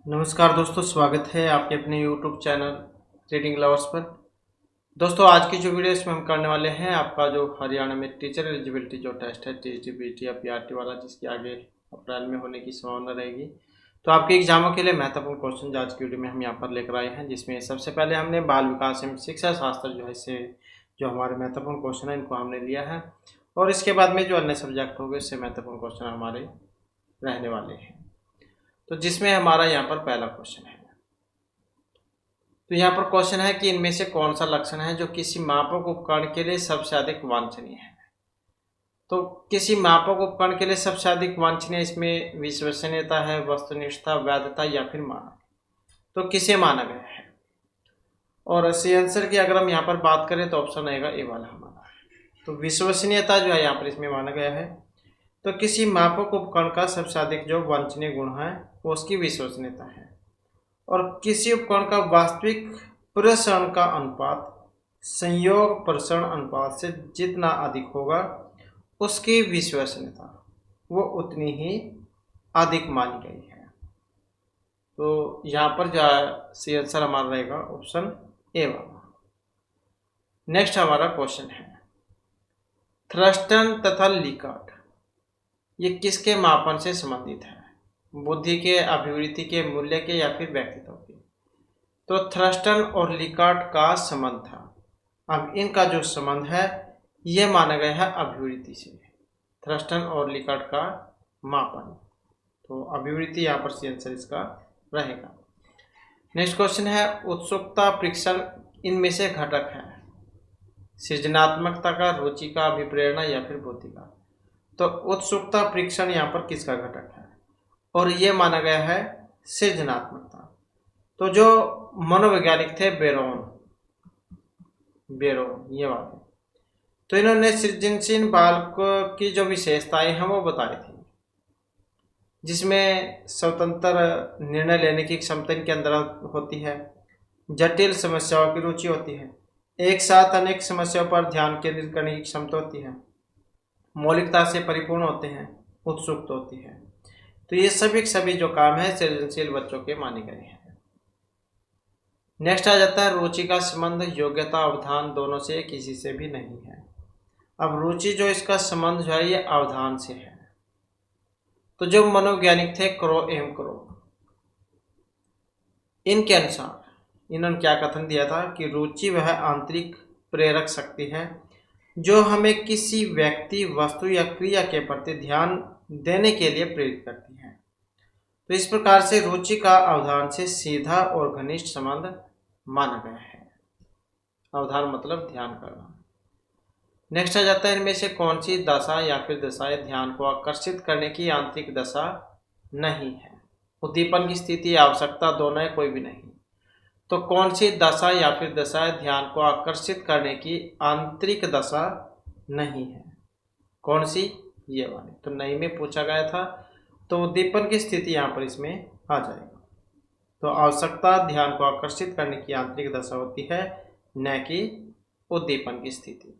नमस्कार दोस्तों, स्वागत है आपके अपने YouTube चैनल रीडिंग लवर्स पर। दोस्तों, आज की जो वीडियो इसमें हम करने वाले हैं आपका जो हरियाणा में टीचर एलिजिबिलिटी जो टेस्ट है TGBT या PRT वाला, जिसकी आगे अप्रैल में होने की संभावना रहेगी। तो आपके एग्जामों के लिए महत्वपूर्ण क्वेश्चन आज की वीडियो में हम यहाँ पर लेकर आए हैं, जिसमें सबसे पहले हमने बाल विकास एवं शिक्षा शास्त्र जो है इससे जो हमारे महत्वपूर्ण क्वेश्चन है इनको हमने लिया है, और इसके बाद में जो अन्य सब्जेक्ट होंगे इससे महत्वपूर्ण क्वेश्चन हमारे रहने वाले हैं। तो जिसमें हमारा यहाँ पर पहला क्वेश्चन है, तो यहाँ पर क्वेश्चन है कि इनमें से कौन सा लक्षण है जो किसी मापक उपकरण के लिए सबसे अधिक वांछनीय है। तो किसी मापक उपकरण के लिए सबसे अधिक वांछनीय इसमें विश्वसनीयता है, वस्तुनिष्ठता, वैधता या फिर मानक। तो किसे माना गया है, और सी आंसर की अगर हम यहाँ पर बात करें तो ऑप्शन रहेगा ए वाला हमारा। तो विश्वसनीयता जो है यहाँ पर इसमें माना गया है। तो किसी मापक उपकरण का सबसे अधिक जो वांछनीय गुण है वो उसकी विश्वसनीयता है, और किसी उपकरण का वास्तविक प्रसरण का अनुपात संयोग प्रसरण अनुपात से जितना अधिक होगा उसकी विश्वसनीयता वो उतनी ही अधिक मानी गई है। तो यहाँ पर जो सी आंसर हमारा रहेगा ऑप्शन ए वाला। नेक्स्ट हमारा क्वेश्चन है, थ्रस्टन तथा लिकार्ट ये किसके मापन से संबंधित है? बुद्धि के, अभिवृद्धि के, मूल्य के या फिर व्यक्तित्व के? तो थ्रस्टन और लिकार्ट का संबंध था। अब इनका जो संबंध है यह माना गया है अभिवृद्धि से। थ्रस्टन और लिकार्ट का मापन, तो अभिवृद्धि यहाँ पर सी आंसर इसका रहेगा। नेक्स्ट क्वेश्चन है, उत्सुकता परीक्षण इनमें से घटक है? सृजनात्मकता का, रुचि का, अभिप्रेरणा या फिर बुद्धि का? तो उत्सुकता परीक्षण यहाँ पर किसका घटक है, और ये माना गया है सृजनात्मकता। तो जो मनोवैज्ञानिक थे बेरोन ये वाले, तो इन्होंने सृजनशील बालक की जो विशेषताएं हैं वो बताई थी, जिसमें स्वतंत्र निर्णय लेने की क्षमता इनके अंदर होती है, जटिल समस्याओं की रुचि होती है, एक साथ अनेक समस्याओं पर ध्यान केंद्रित करने की क्षमता होती है, मौलिकता से परिपूर्ण होते हैं, उत्सुकता होती है। तो ये सभी जो काम है सृजनशील बच्चों के माने गए हैं। नेक्स्ट आ जाता है, रुचि का संबंध योग्यता अवधान दोनों से, किसी से भी नहीं है। अब रुचि जो इसका संबंध जो है ये अवधान से है। तो जो मनोवैज्ञानिक थे क्रो एम क्रो, इनके अनुसार इन्होंने क्या कथन दिया था कि रुचि वह आंतरिक प्रेरक शक्ति है जो हमें किसी व्यक्ति, वस्तु या क्रिया के प्रति ध्यान देने के लिए प्रेरित करती है। तो इस प्रकार से रुचि का अवधान से सीधा और घनिष्ठ संबंध माना गया है। अवधान मतलब ध्यान करना। नेक्स्ट आ जाता है, इनमें से कौन सी दशा या फिर दशाएं ध्यान को आकर्षित करने की आंतरिक दशा नहीं है? उद्दीपन की स्थिति, आवश्यकता, दोनों है, कोई भी नहीं। तो कौन सी दशा या फिर दशाएं ध्यान को आकर्षित करने की आंतरिक दशा नहीं है? कौन सी? ये वाली। तो नहीं में पूछा गया था, तो उद्दीपन की स्थिति यहाँ पर इसमें आ जाएगा। तो आवश्यकता ध्यान को आकर्षित करने की आंतरिक दशा होती है, न कि उद्दीपन की स्थिति।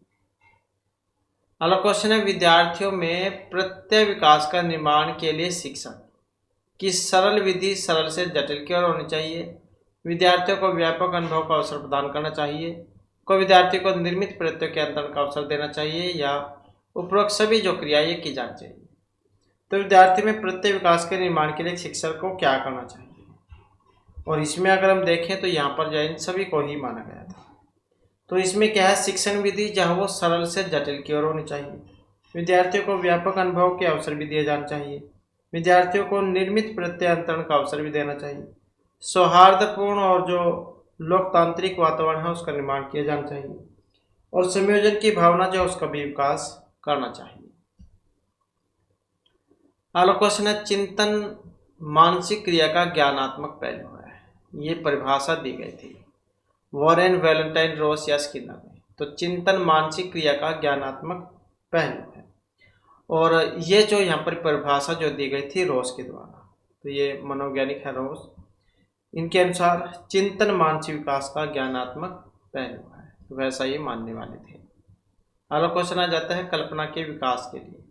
अगला क्वेश्चन है, विद्यार्थियों में प्रत्यय विकास का निर्माण के लिए शिक्षक की सरल विधि सरल से जटिल की ओर होनी चाहिए? विद्यार्थियों को व्यापक अनुभव का अवसर प्रदान करना चाहिए? कोई विद्यार्थी को निर्मित प्रत्यय के अंतरण का अवसर देना चाहिए? या उपरोक्त सभी जो क्रिया ये की जानी चाहिए? तो विद्यार्थी में प्रत्यय विकास के निर्माण के लिए शिक्षक को क्या करना चाहिए? और इसमें अगर हम देखें तो यहाँ पर जो इन सभी को ही माना गया था। तो इसमें क्या है, शिक्षण विधि जहाँ वो सरल से जटिल की ओर होनी चाहिए, विद्यार्थियों को व्यापक अनुभव के अवसर भी दिए जाने चाहिए, विद्यार्थियों को निर्मित प्रत्यय अंतरण का अवसर भी देना चाहिए, सौहार्दपूर्ण और जो लोकतांत्रिक वातावरण है उसका निर्माण किया जाना चाहिए, और संयोजन की भावना जो उसका भी विकास करना चाहिए। अगला क्वेश्चन है, चिंतन मानसिक क्रिया का ज्ञानात्मक पहलू है। ये परिभाषा दी गई थी वॉरेन, वैलेंटाइन, रोस या स्किनर में। तो चिंतन मानसिक क्रिया का ज्ञानात्मक पहलू है, और ये जो यहाँ पर परिभाषा जो दी गई थी रोस के द्वारा, तो ये मनोवैज्ञानिक है रोस, इनके अनुसार चिंतन मानसिक विकास का ज्ञानात्मक पहलू है, तो वैसा ये मानने वाले थे। अगला क्वेश्चन आ जाता है, कल्पना के विकास के लिए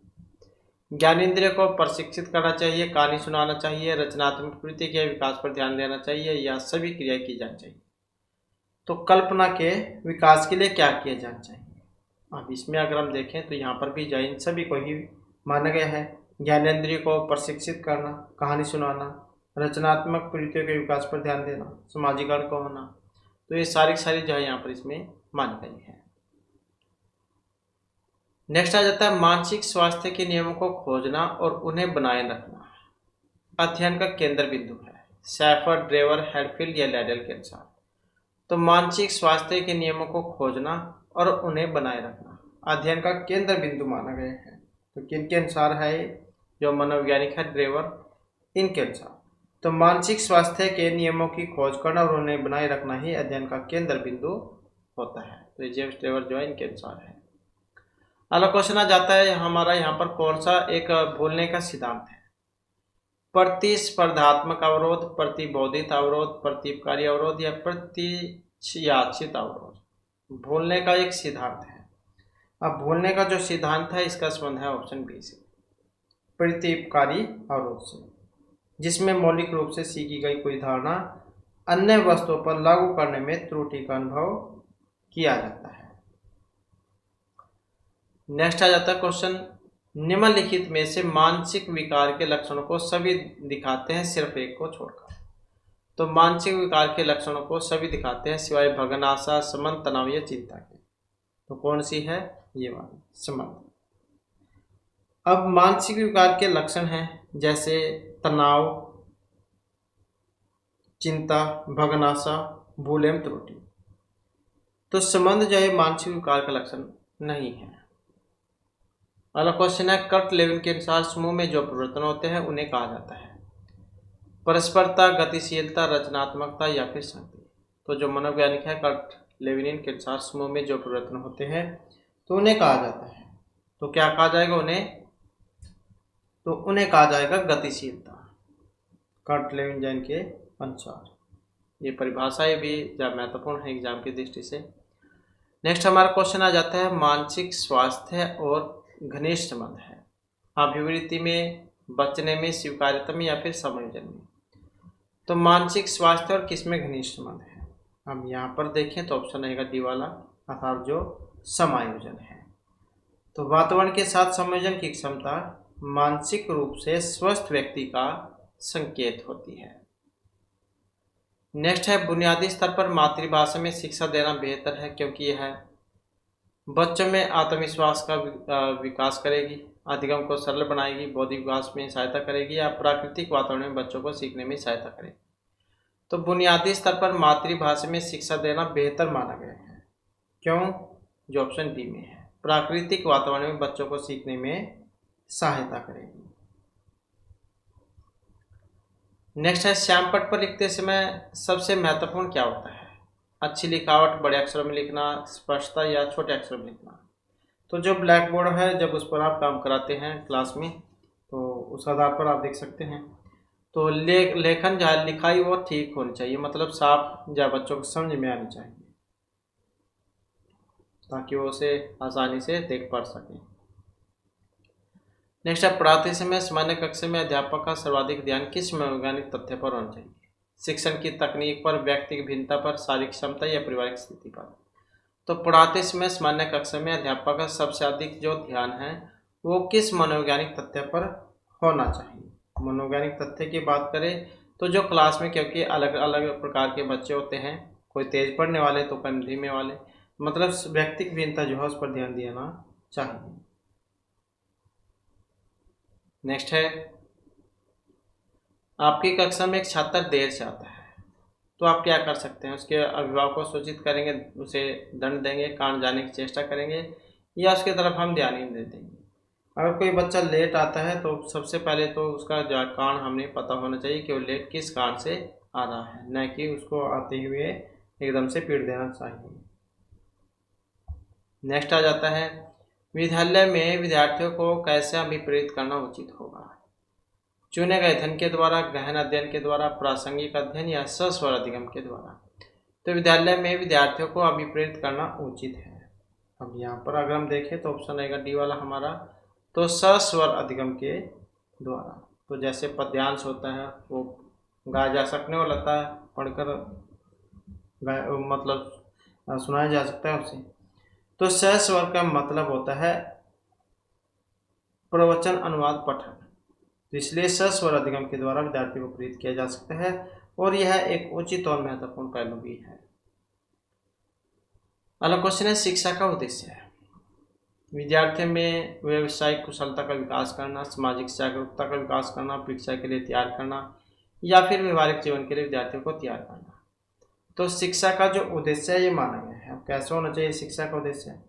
ज्ञानेंद्रिय को प्रशिक्षित करना चाहिए, कहानी सुनाना चाहिए, रचनात्मक प्रवृत्ति के विकास पर ध्यान देना चाहिए, या सभी क्रियाएं की जानी चाहिए। तो कल्पना के विकास के लिए क्या किया जाना चाहिए? अब इसमें अगर हम देखें तो यहाँ पर भी जो इन सभी को ही माना गया है। ज्ञानेंद्रिय को प्रशिक्षित करना, कहानी सुनाना, रचनात्मक प्रवृत्तियों के विकास पर ध्यान देना, सामाजिक अर्थ को होना, तो ये सारी जो है यहाँ पर इसमें मानी गई है। नेक्स्ट आ जाता है मानसिक स्वास्थ्य के नियमों को खोजना और उन्हें बनाए रखना अध्ययन का केंद्र बिंदु है, सैफर, ड्रेवर, हेडफील्ड या लैडल के अनुसार। तो मानसिक स्वास्थ्य के नियमों को खोजना और उन्हें बनाए रखना अध्ययन का केंद्र बिंदु माना गया है। तो किन के अनुसार है? जो मनोवैज्ञानिक है ड्रेवर, इनके अनुसार। तो मानसिक स्वास्थ्य के नियमों की खोज करना और उन्हें बनाए रखना ही अध्ययन का केंद्र बिंदु होता है। तो ये जेम्स ड्रेवर जो है इनके अनुसार है। अगला क्वेश्चन आ जाता है हमारा यहाँ पर कौन सा एक भूलने का सिद्धांत है? प्रतिस्पर्धात्मक अवरोध, प्रतिबोधित अवरोध, प्रतीपकारी अवरोध या प्रतीक्षाचित अवरोध। भूलने का एक सिद्धांत है। अब भूलने का जो सिद्धांत है इसका संबंध है ऑप्शन बी से, प्रतीपकारी अवरोध से, जिसमें मौलिक रूप से सीखी गई कोई धारणा अन्य वस्तुओं पर लागू करने में त्रुटि का अनुभव किया जाता है। नेक्स्ट आ जाता है क्वेश्चन, निम्नलिखित में से मानसिक विकार के लक्षणों को सभी दिखाते हैं सिर्फ एक को छोड़कर। तो मानसिक विकार के लक्षणों को सभी दिखाते हैं सिवाय भगन, आशा, समन, तनाव या चिंता के। तो कौन सी है? ये वाली, समन। अब मानसिक विकार के लक्षण हैं जैसे तनाव, चिंता, भग्नाशा, भूल एवं त्रुटि। तो संबंध जो है मानसिक विकार का लक्षण नहीं है। अगला क्वेश्चन है, कर्ट लेविन के अनुसार समूह में जो परिवर्तन होते हैं उन्हें कहा जाता है परस्परता, गतिशीलता, रचनात्मकता या फिर शांति। तो जो मनोवैज्ञानिक है कर्ट लेविन के अनुसार समूह में जो परिवर्तन होते हैं तो उन्हें कहा जाता है, तो क्या कहा जाएगा उन्हें? तो उन्हें कहा जाएगा गतिशीलता, कर्ट लेविन जैन के अनुसार। ये परिभाषा भी ज्यादा महत्वपूर्ण है एग्जाम की दृष्टि से। नेक्स्ट हमारा क्वेश्चन आ जाता है मानसिक स्वास्थ्य और घनिष्ठ संबंध है अभिवृत्ति में, बचने में, स्वीकार्यता में या फिर समायोजन में। तो मानसिक स्वास्थ्य और किसमें घनिष्ठ संबंध है? हम यहाँ पर देखें तो ऑप्शन रहेगा डी वाला, अर्थात जो समायोजन है। तो वातावरण के साथ समायोजन की क्षमता मानसिक रूप से स्वस्थ व्यक्ति का संकेत होती है। नेक्स्ट है बुनियादी स्तर पर मातृभाषा में शिक्षा देना बेहतर है क्योंकि यह बच्चों में आत्मविश्वास का विकास करेगी, अधिगम को सरल बनाएगी, बौद्धिक विकास में सहायता करेगी या प्राकृतिक वातावरण में बच्चों को सीखने में सहायता करेगी। तो बुनियादी स्तर पर मातृभाषा में शिक्षा देना बेहतर माना गया है। क्यों? जो ऑप्शन बी में है, प्राकृतिक वातावरण में बच्चों को सीखने में सहायता करेगी। नेक्स्ट है श्यामपट्ट पर लिखते समय सबसे महत्वपूर्ण क्या होता है? अच्छी लिखावट, बड़े अक्षरों में लिखना, स्पष्टता या छोटे अक्षरों में लिखना। तो जो ब्लैक बोर्ड है जब उस पर आप काम कराते हैं क्लास में तो उस आधार पर आप देख सकते हैं। तो लेखन जहाँ लिखाई वो ठीक होनी चाहिए, मतलब साफ या बच्चों को समझ में आनी चाहिए ताकि वो उसे आसानी से देख पढ़ सकें। नेक्स्ट है पढ़ाते समय सामान्य कक्षा में अध्यापक का सर्वाधिक ध्यान किस मनोवैज्ञानिक तथ्य पर होना चाहिए? शिक्षण की तकनीक पर, व्यक्तिगत भिन्नता पर, शारीरिक क्षमता या पारिवारिक स्थिति पर। तो पढ़ाते समय सामान्य कक्षा में अध्यापक का सबसे अधिक जो ध्यान है वो किस मनोवैज्ञानिक तथ्य पर होना चाहिए? मनोवैज्ञानिक तथ्य की बात करें तो जो क्लास में, क्योंकि अलग अलग प्रकार के बच्चे होते हैं, कोई तेज पढ़ने वाले तो कम धीमे वाले, मतलब व्यक्तिगत भिन्नता जो है उस पर ध्यान देना चाहिए। नेक्स्ट है आपकी कक्षा में एक छात्र देर से आता है तो आप क्या कर सकते हैं? उसके अभिभावक को सूचित करेंगे, उसे दंड देंगे, कारण जानने की चेष्टा करेंगे या उसकी तरफ हम ध्यान ही नहीं देंगे? अगर कोई बच्चा लेट आता है तो सबसे पहले तो उसका कारण हमें पता होना चाहिए कि वो लेट किस कारण से आ रहा है, न कि उसको आते हुए एकदम से पीट देना चाहिए। नेक्स्ट आ जाता है विद्यालय में विद्यार्थियों को कैसे अभिप्रेरित करना उचित होगा? चुने गए अध्ययन के द्वारा, गहन अध्ययन के द्वारा, प्रासंगिक अध्ययन या सस्वर अधिगम के द्वारा। तो विद्यालय में विद्यार्थियों को अभिप्रेरित करना उचित है। अब यहाँ पर अगर हम देखें तो ऑप्शन आएगा डी वाला हमारा, तो स स्वर अधिगम के द्वारा। तो जैसे पद्यांश होता है वो गाया जा सकने वाला होता है, पढ़कर मतलब सुनाया जा सकता है उसे। तो स स्वर का मतलब होता है प्रवचन, अनुवाद, पठन। तो इसलिए स स्वर अधिगम के द्वारा विद्यार्थी को प्रेरित किया जा सकता है और यह एक उचित और महत्वपूर्ण पहलू भी है। अगला क्वेश्चन है शिक्षा का उद्देश्य है। विद्यार्थियों में व्यावसायिक कुशलता का विकास करना, सामाजिक जागरूकता का विकास करना, परीक्षा के लिए तैयार करना या फिर व्यवहारिक जीवन के लिए विद्यार्थियों को तैयार करना। तो शिक्षा का जो उद्देश्य है ये माना गया है। कैसे होना चाहिए शिक्षा का उद्देश्य?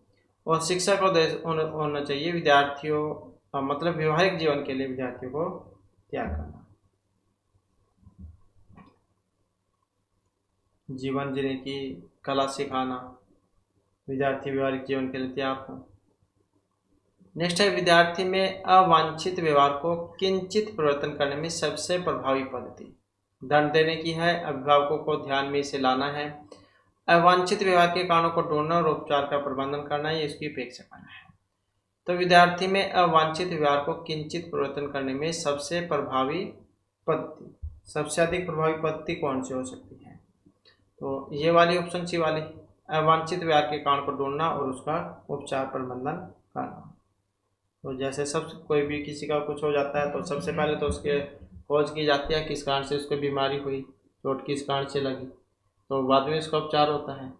और शिक्षा का उद्देश्य होना चाहिए विद्यार्थियों मतलब व्यवहारिक जीवन के लिए विद्यार्थियों को तैयार करना, जीवन जीने की कला सिखाना, विद्यार्थी व्यवहारिक जीवन के लिए तैयार हो। नेक्स्ट है विद्यार्थी में अवांछित व्यवहार को किंचित परिवर्तन करने में सबसे प्रभावी पद्धति दंड देने की है। अभिभावकों को ध्यान में इसे लाना है। अवांछित व्यवहार के कारणों को ढूंढना और उपचार का प्रबंधन करना, ये इसकी अपेक्षा करना है। तो विद्यार्थी में अवांछित व्यवहार को किंचित परिवर्तन करने में सबसे प्रभावी पद्धति, सबसे अधिक प्रभावी पद्धति कौन सी हो सकती है? तो ये वाली ऑप्शन सी वाली, अवांछित व्यवहार के कारण को ढूंढना और उसका उपचार प्रबंधन करना। तो जैसे सब कोई भी किसी का कुछ हो जाता है तो सबसे पहले तो उसके खोज की जाती है किस कारण से उसको बीमारी हुई, चोट किस कारण से लगी, तो बाद में इसका उपचार होता है।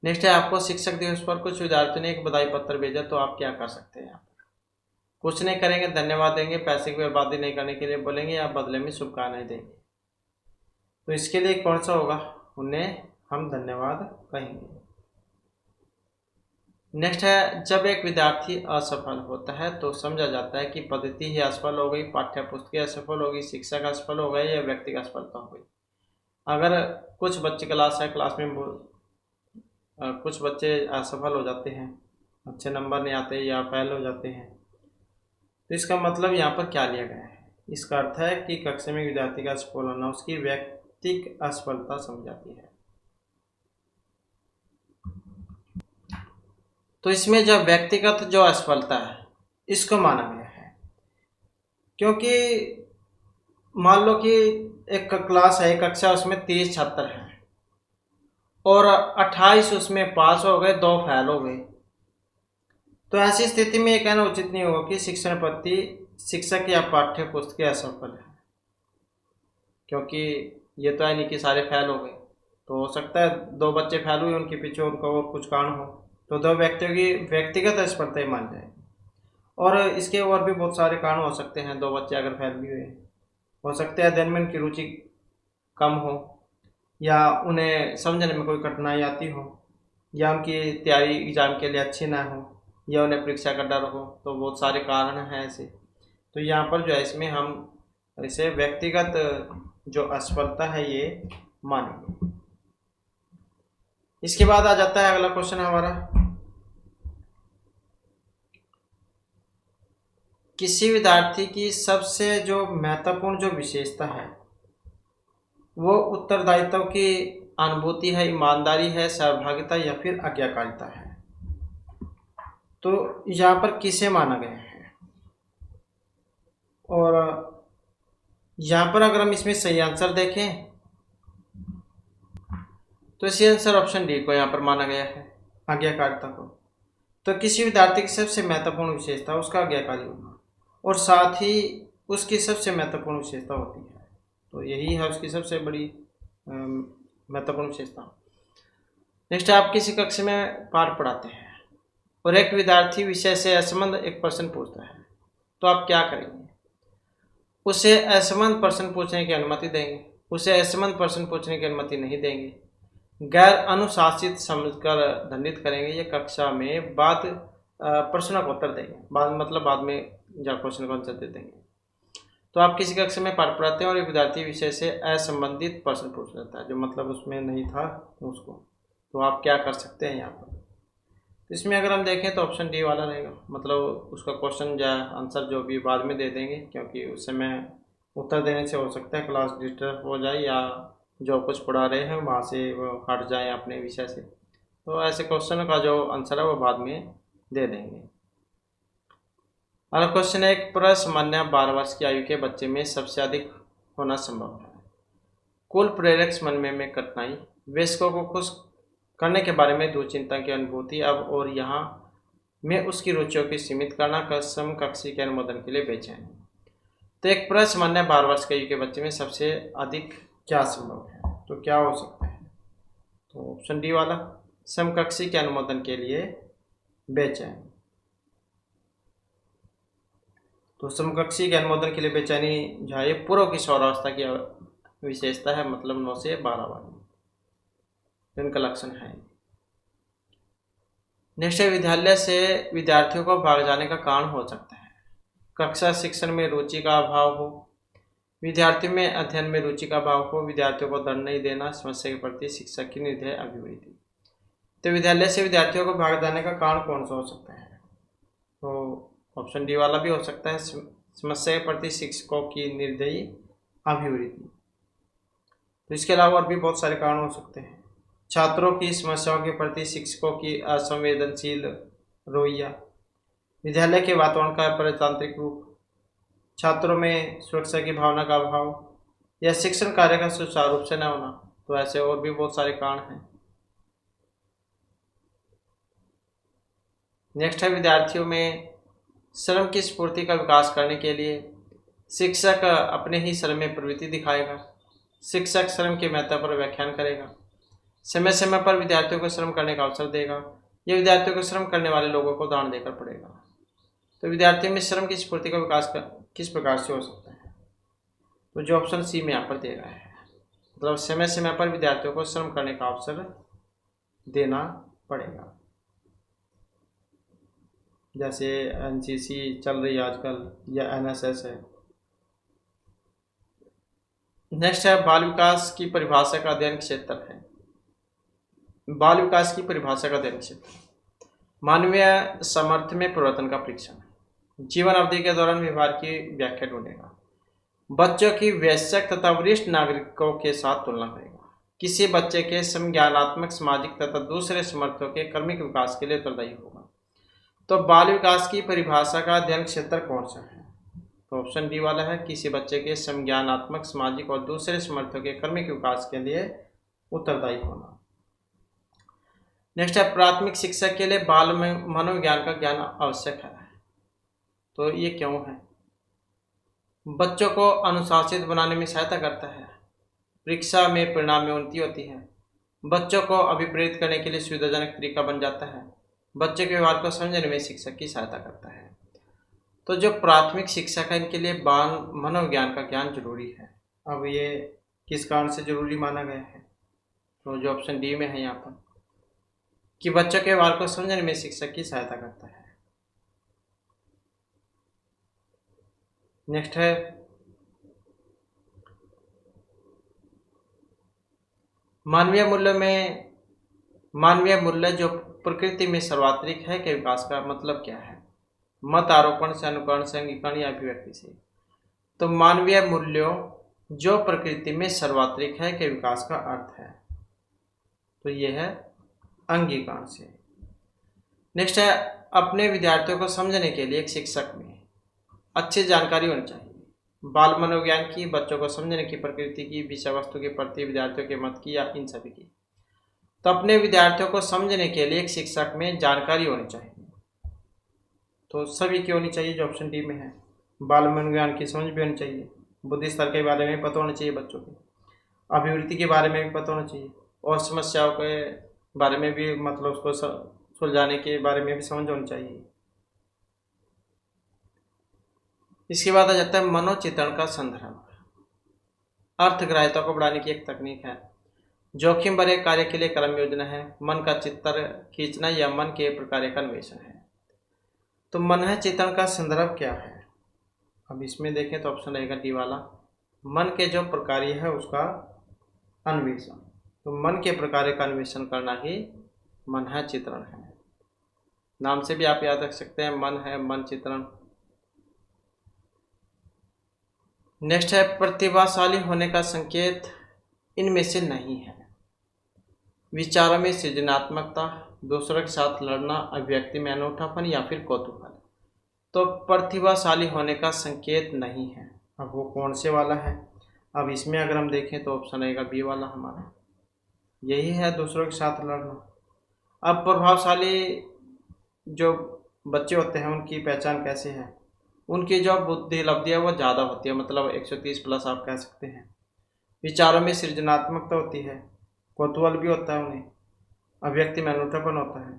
नेक्स्ट है आपको शिक्षक दिवस पर कुछ विद्यार्थियों ने एक बधाई पत्र भेजा, तो आप क्या कर सकते हैं? कुछ नहीं करेंगे, धन्यवाद देंगे, पैसे की बर्बादी नहीं करने के लिए बोलेंगे या बदले में शुभकामनाएं देंगे। तो इसके लिए कौन सा होगा? उन्हें हम धन्यवाद कहेंगे। नेक्स्ट है जब एक विद्यार्थी असफल होता है तो समझा जाता है कि पद्धति ही असफल हो गई, पाठ्य पुस्तकें असफल हो गई, शिक्षक असफल हो गए या व्यक्तिगत असफलता हो गई। अगर कुछ बच्चे क्लास है, क्लास में कुछ बच्चे असफल हो जाते हैं, अच्छे नंबर नहीं आते या फेल हो जाते हैं, तो इसका मतलब यहाँ पर क्या लिया गया है? इसका अर्थ है कि कक्षा में विद्यार्थी का असफल होना उसकी व्यक्तिगत असफलता समझाती है। तो इसमें जो व्यक्तिगत जो असफलता है इसको माना गया है, क्योंकि मान लो कि एक क्लास है, एक कक्षा, उसमें 30 छात्र हैं और 28 उसमें पास हो गए, 2 फेल हो गए। तो ऐसी स्थिति में ये कहना उचित नहीं होगा कि शिक्षण पद्धति, शिक्षक या पाठ्य पुस्तकें असफल है, क्योंकि ये तो है नहीं कि सारे फेल हो गए। तो हो सकता है 2 बच्चे फेल हुए, उनके पीछे उनका और कुछ कारण हो, तो 2 व्यक्तियों की व्यक्तिगत असफलता ही मान जाए। और इसके और भी बहुत सारे कारण हो सकते हैं। 2 बच्चे अगर फेल भी हुए, हो सकता है अध्ययन में उनकी रुचि कम हो, या उन्हें समझने में कोई कठिनाई आती हो, या उनकी तैयारी एग्जाम के लिए अच्छी ना हो, या उन्हें परीक्षा का डर हो। तो बहुत सारे कारण हैं ऐसे। तो यहाँ पर जो है इसमें हम इसे व्यक्तिगत जो असफलता है ये मानेंगे। इसके बाद आ जाता है अगला क्वेश्चन हमारा, किसी विद्यार्थी की सबसे जो महत्वपूर्ण जो विशेषता है वो उत्तरदायित्व की अनुभूति है, ईमानदारी है, सहभागिता या फिर आज्ञाकारिता है। तो यहाँ पर किसे माना गया है? और यहाँ पर अगर हम इसमें सही आंसर देखें तो इसी आंसर ऑप्शन डी को यहाँ पर माना गया है, आज्ञाकारिता को। तो किसी विद्यार्थी की सबसे महत्वपूर्ण विशेषता उसका आज्ञाकारी होना, और साथ ही उसकी सबसे महत्वपूर्ण विशेषता होती है। तो यही है उसकी सबसे बड़ी महत्वपूर्ण विशेषता। नेक्स्ट, आप किसी कक्षा में पाठ पढ़ाते हैं और एक विद्यार्थी विषय से असंबद्ध एक प्रश्न पूछता है, तो आप क्या करेंगे? उसे असंबद्ध प्रश्न पूछने की अनुमति देंगे, उसे असंबद्ध प्रश्न पूछने की अनुमति नहीं देंगे, गैर अनुशासित समझकर दंडित करेंगे, या कक्षा में बाद प्रश्नों का उत्तर देंगे, बाद में जब क्वेश्चन का आंसर दे देंगे। तो आप किसी कक्षा में पाठ पढ़ाते हैं और एक विद्यार्थी विषय से असंबंधित प्रश्न पूछ लेता है, जो मतलब उसमें नहीं था उसको, तो आप क्या कर सकते हैं यहाँ पर? तो इसमें अगर हम देखें तो ऑप्शन डी वाला रहेगा, मतलब उसका क्वेश्चन या आंसर जो भी बाद में दे देंगे, क्योंकि उस समय उत्तर देने से हो सकता है क्लास डिस्टर्ब हो जाए या जो कुछ पढ़ा रहे हैं वहाँ से वो हट जाए अपने विषय से। तो ऐसे क्वेश्चन का जो आंसर है वो बाद में दे देंगे। अगला क्वेश्चन है, एक प्रसामान्य 12 वर्ष की आयु के बच्चे में सबसे अधिक होना संभव है। कुल प्रेरक समन्वय में कठिनाई, वयस्कों को खुश करने के बारे में दुश्चिंता की अनुभूति, अब और यहाँ में उसकी रुचियों की सीमित करना, समकक्षी के अनुमोदन के लिए बेचैन। तो एक प्रसामान्य 12 वर्ष की आयु के बच्चे में सबसे अधिक क्या संभव है, तो क्या हो सकता है? तो ऑप्शन डी वाला, समकक्षी के अनुमोदन के लिए बेचैन। तो समकक्षी के अनुमोदन के लिए बेचैनी जो है पूर्व किशोरावस्था की विशेषता है, मतलब 9 से 12 वाली इनका लक्षण है। नेक्स्ट है, विद्यालय से विद्यार्थियों को भाग जाने का कारण हो सकता है। कक्षा शिक्षण में रुचि का अभाव हो, विद्यार्थी में अध्ययन में रुचि का अभाव हो, विद्यार्थियों को दंड नहीं देना, समस्या के प्रति शिक्षक की निर्दय अभिवृत्ति। तो विद्यालय से विद्यार्थियों को भाग जाने का कारण कौन सा हो सकता है? तो ऑप्शन डी वाला भी हो सकता है, समस्या के प्रति शिक्षकों की निर्दयी अभिवृत्ति। तो इसके अलावा और भी बहुत सारे कारण हो सकते हैं। छात्रों की समस्याओं के प्रति शिक्षकों की असंवेदनशील रवैया, विद्यालय के वातावरण का प्रजातांत्रिक रूप, छात्रों में सुरक्षा की भावना का अभाव, या शिक्षण कार्य का सुचारू रूप से न होना। तो ऐसे और भी बहुत सारे कारण हैं। नेक्स्ट है, विद्यार्थियों में श्रम की स्फूर्ति का विकास करने के लिए शिक्षक अपने ही श्रम में प्रवृत्ति दिखाएगा। शिक्षक श्रम के महत्व पर व्याख्यान करेगा, समय समय पर विद्यार्थियों को श्रम करने का अवसर देगा, यह विद्यार्थियों को श्रम करने वाले लोगों को दान देकर पड़ेगा। तो विद्यार्थियों में श्रम की स्फूर्ति का विकास किस प्रकार से हो सकता है? तो जो ऑप्शन सी में यहाँ पर दे रहा है, मतलब समय समय पर विद्यार्थियों को श्रम करने का अवसर देना पड़ेगा। जैसे एनसीसी चल रही है आजकल, या एनएसएस है। नेक्स्ट है, बाल विकास की परिभाषा का अध्ययन क्षेत्र है। बाल विकास की परिभाषा का अध्ययन क्षेत्र, मानवीय सामर्थ्य में परिवर्तन का परीक्षण, जीवन अवधि के दौरान व्यवहार की व्याख्या ढूंढेगा, बच्चों की वयस्क तथा वरिष्ठ नागरिकों के साथ तुलना करेगा, किसी बच्चे के संज्ञानात्मक, सामाजिक तथा दूसरे समर्थों के कर्मिक विकास के लिए उत्तरदायी होगा। तो बाल विकास की परिभाषा का अध्ययन क्षेत्र कौन सा है? तो ऑप्शन डी वाला है, किसी बच्चे के संज्ञानात्मक, सामाजिक और दूसरे समर्थों के कर्मिक विकास के लिए उत्तरदायी होना। नेक्स्ट है, प्राथमिक शिक्षा के लिए बाल में मनोविज्ञान का ज्ञान आवश्यक है। तो ये क्यों है? बच्चों को अनुशासित बनाने में सहायता करता है, परीक्षा में परिणाम में उन्नति होती है, बच्चों को अभिप्रेरित करने के लिए सुविधाजनक तरीका बन जाता है, बच्चे के व्यवहार को समझने में शिक्षक की सहायता करता है। तो जो प्राथमिक शिक्षक है, इनके लिए बाल मनोविज्ञान का ज्ञान जरूरी है। अब ये किस कारण से जरूरी माना गया है? तो जो ऑप्शन डी में है यहाँ पर, कि बच्चों के व्यवहार को समझने में शिक्षक की सहायता करता है। नेक्स्ट है, मानवीय मूल्य जो प्रकृति में सर्वात्रिक है के विकास का मतलब क्या है? मत आरोपण से, अनुकरण से, अंगीकरण या अभिव्यक्ति से। तो मानवीय मूल्यों जो प्रकृति में सर्वात्रिक है के विकास का अर्थ है, तो यह है अंगीकरण से। नेक्स्ट है, अपने विद्यार्थियों को समझने के लिए एक शिक्षक में अच्छी जानकारी होनी चाहिए, बाल मनोविज्ञान की, बच्चों को समझने की, प्रकृति की, विषय वस्तु के प्रति विद्यार्थियों के मत की, या इन सभी की। तो अपने विद्यार्थियों को समझने के लिए एक शिक्षक में जानकारी होनी चाहिए, तो सभी की होनी चाहिए, जो ऑप्शन डी में है। बाल मनोविज्ञान की समझ भी होनी चाहिए, बुद्धि स्तर के बारे में पता होना चाहिए बच्चों को, अभिवृत्ति के बारे में भी पता होना चाहिए, और समस्याओं के बारे में भी, मतलब उसको सुलझाने के बारे में भी समझ होनी चाहिए। इसके बाद आ जाता है मनोचित्रण का संदर्भ। अर्थग्राह्यता को बढ़ाने की एक तकनीक है, जोखिम भरे कार्य के लिए क्रम योजना है, मन का चित्र खींचना या मन के प्रकार का अन्वेषण है। तो मन चित्रण का संदर्भ क्या है? अब इसमें देखें तो ऑप्शन रहेगा डी वाला, मन के जो प्रकार्य है उसका अन्वेषण। तो मन के प्रकार्य का अन्वेषण करना ही मन चित्रण है। नाम से भी आप याद रख सकते हैं, मन है, मन चित्रण। नेक्स्ट है, प्रतिभाशाली होने का संकेत इनमें से नहीं है। विचारों में सृजनात्मकता, दूसरों के साथ लड़ना, अभिव्यक्ति में अनूठापन, या फिर कौतूहल। तो प्रतिभाशाली होने का संकेत नहीं है। अब वो कौन से वाला है? अब इसमें अगर हम देखें तो ऑप्शन आएगा बी वाला हमारा, यही है दूसरों के साथ लड़ना। अब प्रभावशाली जो बच्चे होते हैं उनकी पहचान कैसे है? उनकी जो बुद्धि लब्धि है वो ज़्यादा होती है, मतलब 130 प्लस आप कह सकते हैं। विचारों में सृजनात्मकता होती है, कौतूहल भी होता है उन्हें, अभिव्यक्ति में अनूठापन होता है।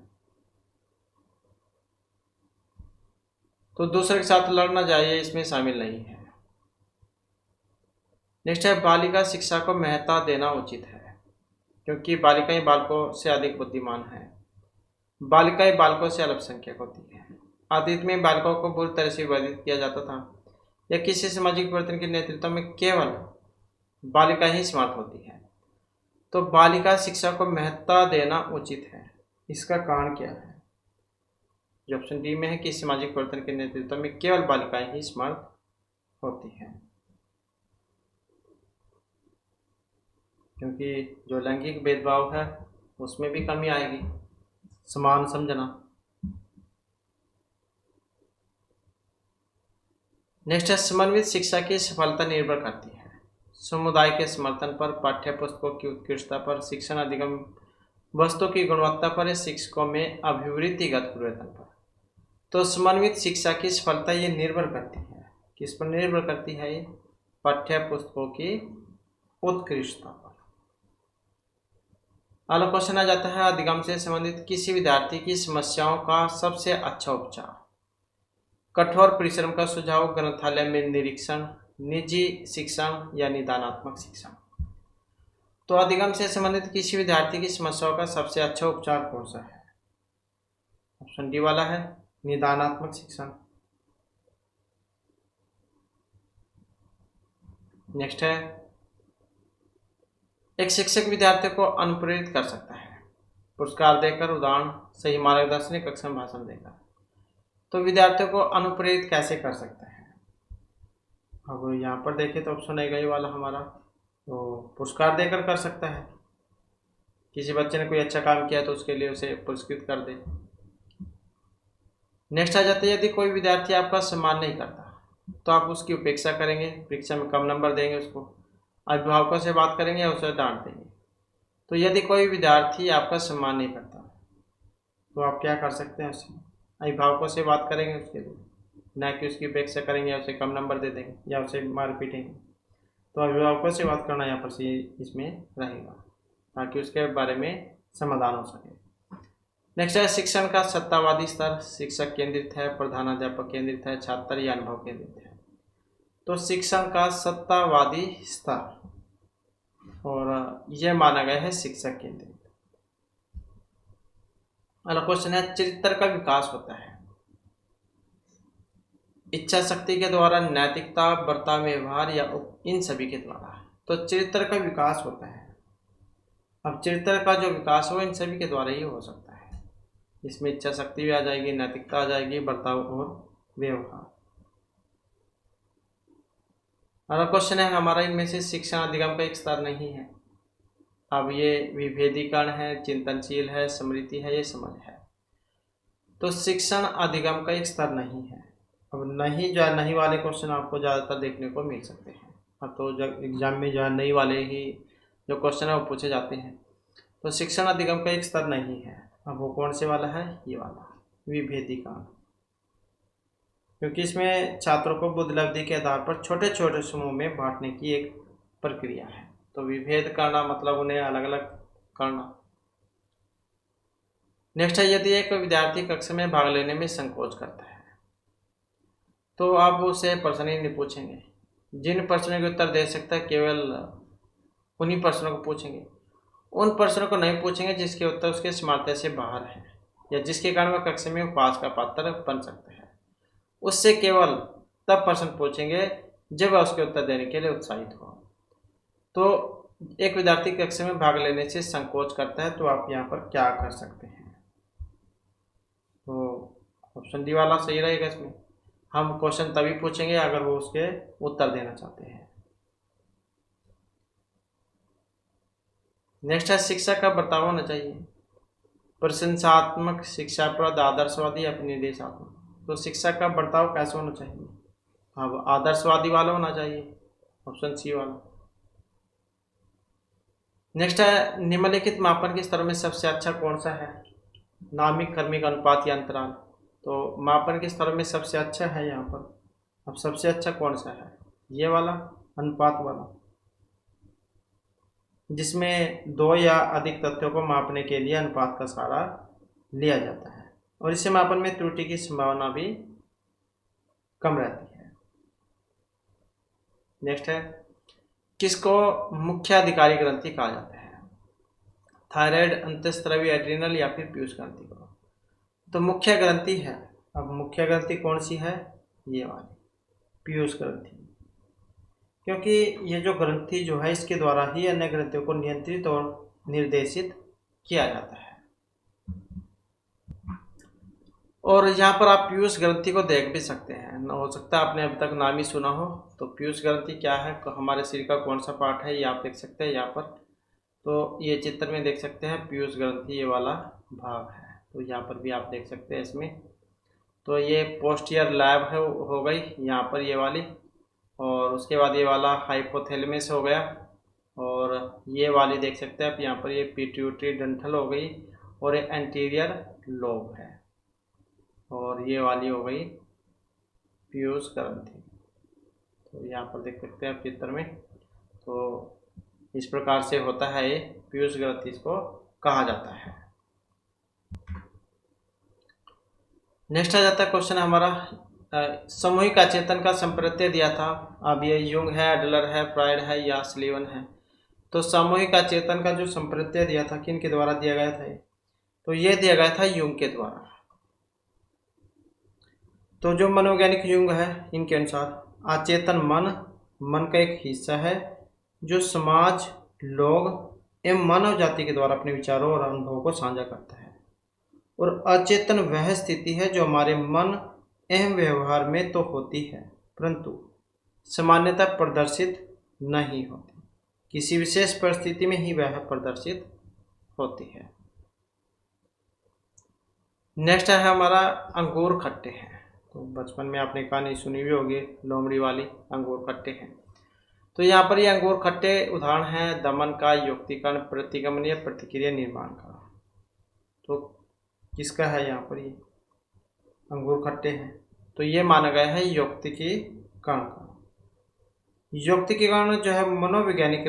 तो दूसरे के साथ लड़ना चाहिए इसमें शामिल नहीं है। नेक्स्ट है बालिका शिक्षा को महत्ता देना उचित है, क्योंकि बालिकाएं बालकों से अधिक बुद्धिमान है। बालिकाएं बालकों से अल्पसंख्यक होती है। अतीत में बालकों को बुरी तरह से विभाजित किया जाता था। या किसी सामाजिक परिवर्तन के नेतृत्व में केवल बालिका ही स्मार्ट होती है। तो बालिका शिक्षा को महत्ता देना उचित है, इसका कारण क्या है? जो ऑप्शन डी में है कि सामाजिक परिवर्तन के नेतृत्व में केवल बालिकाएं ही स्मार्ट होती हैं, क्योंकि जो लैंगिक भेदभाव है उसमें भी कमी आएगी, समान समझना। नेक्स्ट है समन्वित शिक्षा की सफलता निर्भर करती है समुदाय के समर्थन पर, पाठ्य पुस्तकों की उत्कृष्टता पर, शिक्षण अधिगम वस्तुओं की गुणवत्ता पर, शिक्षकों में अभिवृत्तिगत परिवर्तन पर। तो समन्वित शिक्षा की सफलता ये निर्भर करती है, किस पर निर्भर करती है? ये पाठ्य पुस्तकों की उत्कृष्टता पर। अगला क्वेश्चन आ जाता है अधिगम से संबंधित किसी विद्यार्थी की समस्याओं का सबसे अच्छा उपचार। कठोर परिश्रम का सुझाव, ग्रंथालय में निरीक्षण, निजी शिक्षण या निदानात्मक शिक्षण। तो अधिगम से संबंधित किसी विद्यार्थी की समस्याओं का सबसे अच्छा उपचार कौन सा है? ऑप्शन डी वाला है, निदानात्मक शिक्षण। नेक्स्ट है एक शिक्षक विद्यार्थियों को अनुप्रेरित कर सकता है पुरस्कार देकर, उदाहरण, सही मार्गदर्शन, कक्षा में भाषण देकर। तो विद्यार्थियों को अनुप्रेरित कैसे कर सकता है? अब यहाँ पर देखें तो ऑप्शन आएगा ये वाला हमारा, तो पुरस्कार देकर कर सकता है। किसी बच्चे ने कोई अच्छा काम किया तो उसके लिए उसे पुरस्कृत कर दे। नेक्स्ट आ जाता है यदि कोई विद्यार्थी आपका सम्मान नहीं करता तो आप उसकी उपेक्षा करेंगे, परीक्षा में कम नंबर देंगे उसको, अभिभावकों से बात करेंगे या उसे डांट देंगे। तो यदि कोई विद्यार्थी आपका सम्मान नहीं करता तो आप क्या कर सकते हैं? उससे अभिभावकों से बात करेंगे उसके लिए, ना कि उसकी उपेक्षा करेंगे या उसे कम नंबर दे देंगे या उसे मार पीटेंगे। तो अभिभावकों से बात करना यहाँ पर से इसमें रहेगा, ताकि उसके बारे में समाधान हो सके। नेक्स्ट है शिक्षण का सत्तावादी स्तर, शिक्षक केंद्रित है, प्रधानाध्यापक केंद्रित है, छात्र या अनुभव केंद्रित है। तो शिक्षण का सत्तावादी स्तर, और यह माना गया है शिक्षक केंद्रित। अगला क्वेश्चन है चरित्र का विकास होता है इच्छा शक्ति के द्वारा, नैतिकता, बर्ताव, व्यवहार या इन सभी के द्वारा। तो चरित्र का विकास होता है। अब चरित्र का जो विकास हो इन सभी के द्वारा ही हो सकता है। इसमें इच्छा शक्ति भी आ जाएगी, नैतिकता आ जाएगी, बर्ताव और व्यवहार। अगला क्वेश्चन है हमारा इनमें से शिक्षण अधिगम का एक स्तर नहीं है। अब ये विभेदीकरण है, चिंतनशील है, स्मृति है, ये समझ है। तो शिक्षण अधिगम का एक स्तर नहीं है। अब नहीं जो नहीं वाले क्वेश्चन आपको ज़्यादातर देखने को मिल सकते हैं। अब तो जब एग्जाम में जो है नहीं वाले ही जो क्वेश्चन है वो पूछे जाते हैं। तो शिक्षण अधिगम का एक स्तर नहीं है। अब वो कौन से वाला है? ये वाला विभेदीकरण, क्योंकि इसमें छात्रों को बुद्धिलब्धि के आधार पर छोटे छोटे समूह में बांटने की एक प्रक्रिया है। तो विभेद करना मतलब उन्हें अलग अलग करना। नेक्स्ट है यदि एक विद्यार्थी कक्षा में भाग लेने में संकोच करता है तो आप उसे प्रश्न ही नहीं पूछेंगे। जिन प्रश्नों के उत्तर दे सकता है केवल उन्हीं प्रश्नों को पूछेंगे। उन प्रश्नों को नहीं पूछेंगे जिसके उत्तर उसके सामर्थ्य से बाहर है या जिसके कारण वह कक्षा में उपहास का पात्र बन सकता है। उससे केवल तब प्रश्न पूछेंगे जब वह उसके उत्तर देने के लिए उत्साहित हो। तो एक विद्यार्थी कक्षा में भाग लेने से संकोच करता है तो आप यहाँ पर क्या कर सकते हैं? तो ऑप्शन डी वाला सही रहेगा। इसमें हम क्वेश्चन तभी पूछेंगे अगर वो उसके उत्तर देना चाहते हैं। नेक्स्ट है शिक्षा का बर्ताव होना चाहिए प्रशंसात्मक, शिक्षाप्रद, आदर्शवादी या निर्देशात्मक। तो शिक्षक का बर्ताव कैसे होना चाहिए? अब आदर्शवादी वाला होना चाहिए, ऑप्शन सी वाला। नेक्स्ट है, निम्नलिखित मापन के स्तरों में सबसे अच्छा कौन सा है? नामिक कर्मिक अनुपात या अंतराल। तो मापन के स्तरों में सबसे अच्छा है यहाँ पर, अब सबसे अच्छा कौन सा है? ये वाला, अनुपात वाला, जिसमें दो या अधिक तथ्यों को मापने के लिए अनुपात का सहारा लिया जाता है और इससे मापन में त्रुटि की संभावना भी कम रहती है। नेक्स्ट है, किसको मुख्य अधिकारी ग्रंथि कहा जाता है? थायराइड, अंतःस्रावी, एड्रिनल या फिर पीयूष ग्रंथि को? तो मुख्य ग्रंथि है। अब मुख्य ग्रंथि कौन सी है? ये वाली, पीयूष ग्रंथि, क्योंकि ये जो ग्रंथि जो है इसके द्वारा ही अन्य ग्रंथियों को नियंत्रित और निर्देशित किया जाता है। और यहाँ पर आप पीयूष ग्रंथि को देख भी सकते हैं, हो सकता है आपने अभी तक नाम ही सुना हो। तो पीयूष ग्रंथि क्या है, हमारे शरीर का कौन सा पार्ट है, ये आप देख सकते हैं यहाँ पर। तो ये चित्र में देख सकते हैं पीयूष ग्रंथि, ये वाला भाग है। तो यहाँ पर भी आप देख सकते हैं इसमें। तो ये पोस्टीरियर लैब है, हो गई यहाँ पर ये वाली, और उसके बाद ये वाला हाइपोथैलेमस हो गया, और ये वाली देख सकते हैं आप यहाँ पर, ये पिट्यूटरी डंठल हो गई, और ये एंटीरियर लोब है, और ये वाली हो गई पीयूष ग्रंथि। तो यहाँ पर देख सकते हैं आप चित्र में। तो इस प्रकार से होता है ये पीयूष ग्रंथि, इसको कहा जाता है। नेक्स्ट आ जाता है क्वेश्चन हमारा, सामूहिक अचेतन का संप्रत्यय दिया था। अब ये युंग है, एडलर है, फ्रायड है या स्लीवन है? तो सामूहिक अचेतन का जो संप्रत्यय दिया था किन के द्वारा दिया गया था? तो ये दिया गया था युंग के द्वारा। तो जो मनोवैज्ञानिक युंग है, इनके अनुसार अचेतन मन का एक हिस्सा है जो समाज, लोग एवं मानव जाति के द्वारा अपने विचारों और अनुभवों को साझा करता है, और अचेतन वह स्थिति है जो हमारे मन एवं व्यवहार में तो होती है परंतु सामान्यतः प्रदर्शित नहीं होती, किसी विशेष परिस्थिति में ही वह प्रदर्शित होती है। नेक्स्ट है हमारा, अंगूर खट्टे हैं। तो बचपन में आपने कहानी सुनी हुई होगी, लोमड़ी वाली, अंगूर खट्टे हैं। तो यहाँ पर ये अंगूर खट्टे उदाहरण हैं दमन का, युक्तिकरण, प्रतिगमन या प्रतिक्रिया निर्माण का। तो किसका है यहाँ पर? ये अंगूर खट्टे हैं, तो ये माना गया है युक्तिकीकरण का। युक्तिकीकरण जो है मनोवैज्ञानिक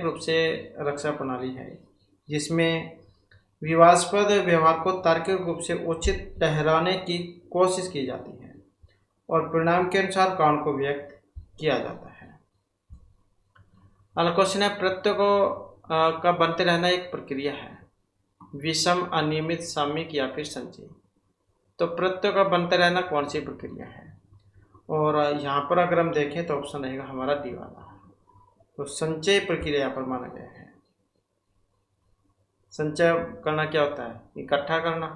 रूप से रक्षा प्रणाली है, जिसमें विवादास्पद व्यवहार को तार्किक रूप से उचित ठहराने की कोशिश की जाती है और परिणाम के अनुसार कारण को व्यक्त किया जाता है। अगला क्वेश्चन है, प्रत्यय का बनते रहना एक प्रक्रिया है, विषम, अनियमित, सामयिक या फिर संचयी? तो प्रत्यय का बनते रहना कौन सी प्रक्रिया है? और यहाँ पर अगर हम देखें तो ऑप्शन रहेगा हमारा डी वाला। तो संचय प्रक्रिया यहाँ पर माना गया है। संचय करना क्या होता है? इकट्ठा करना।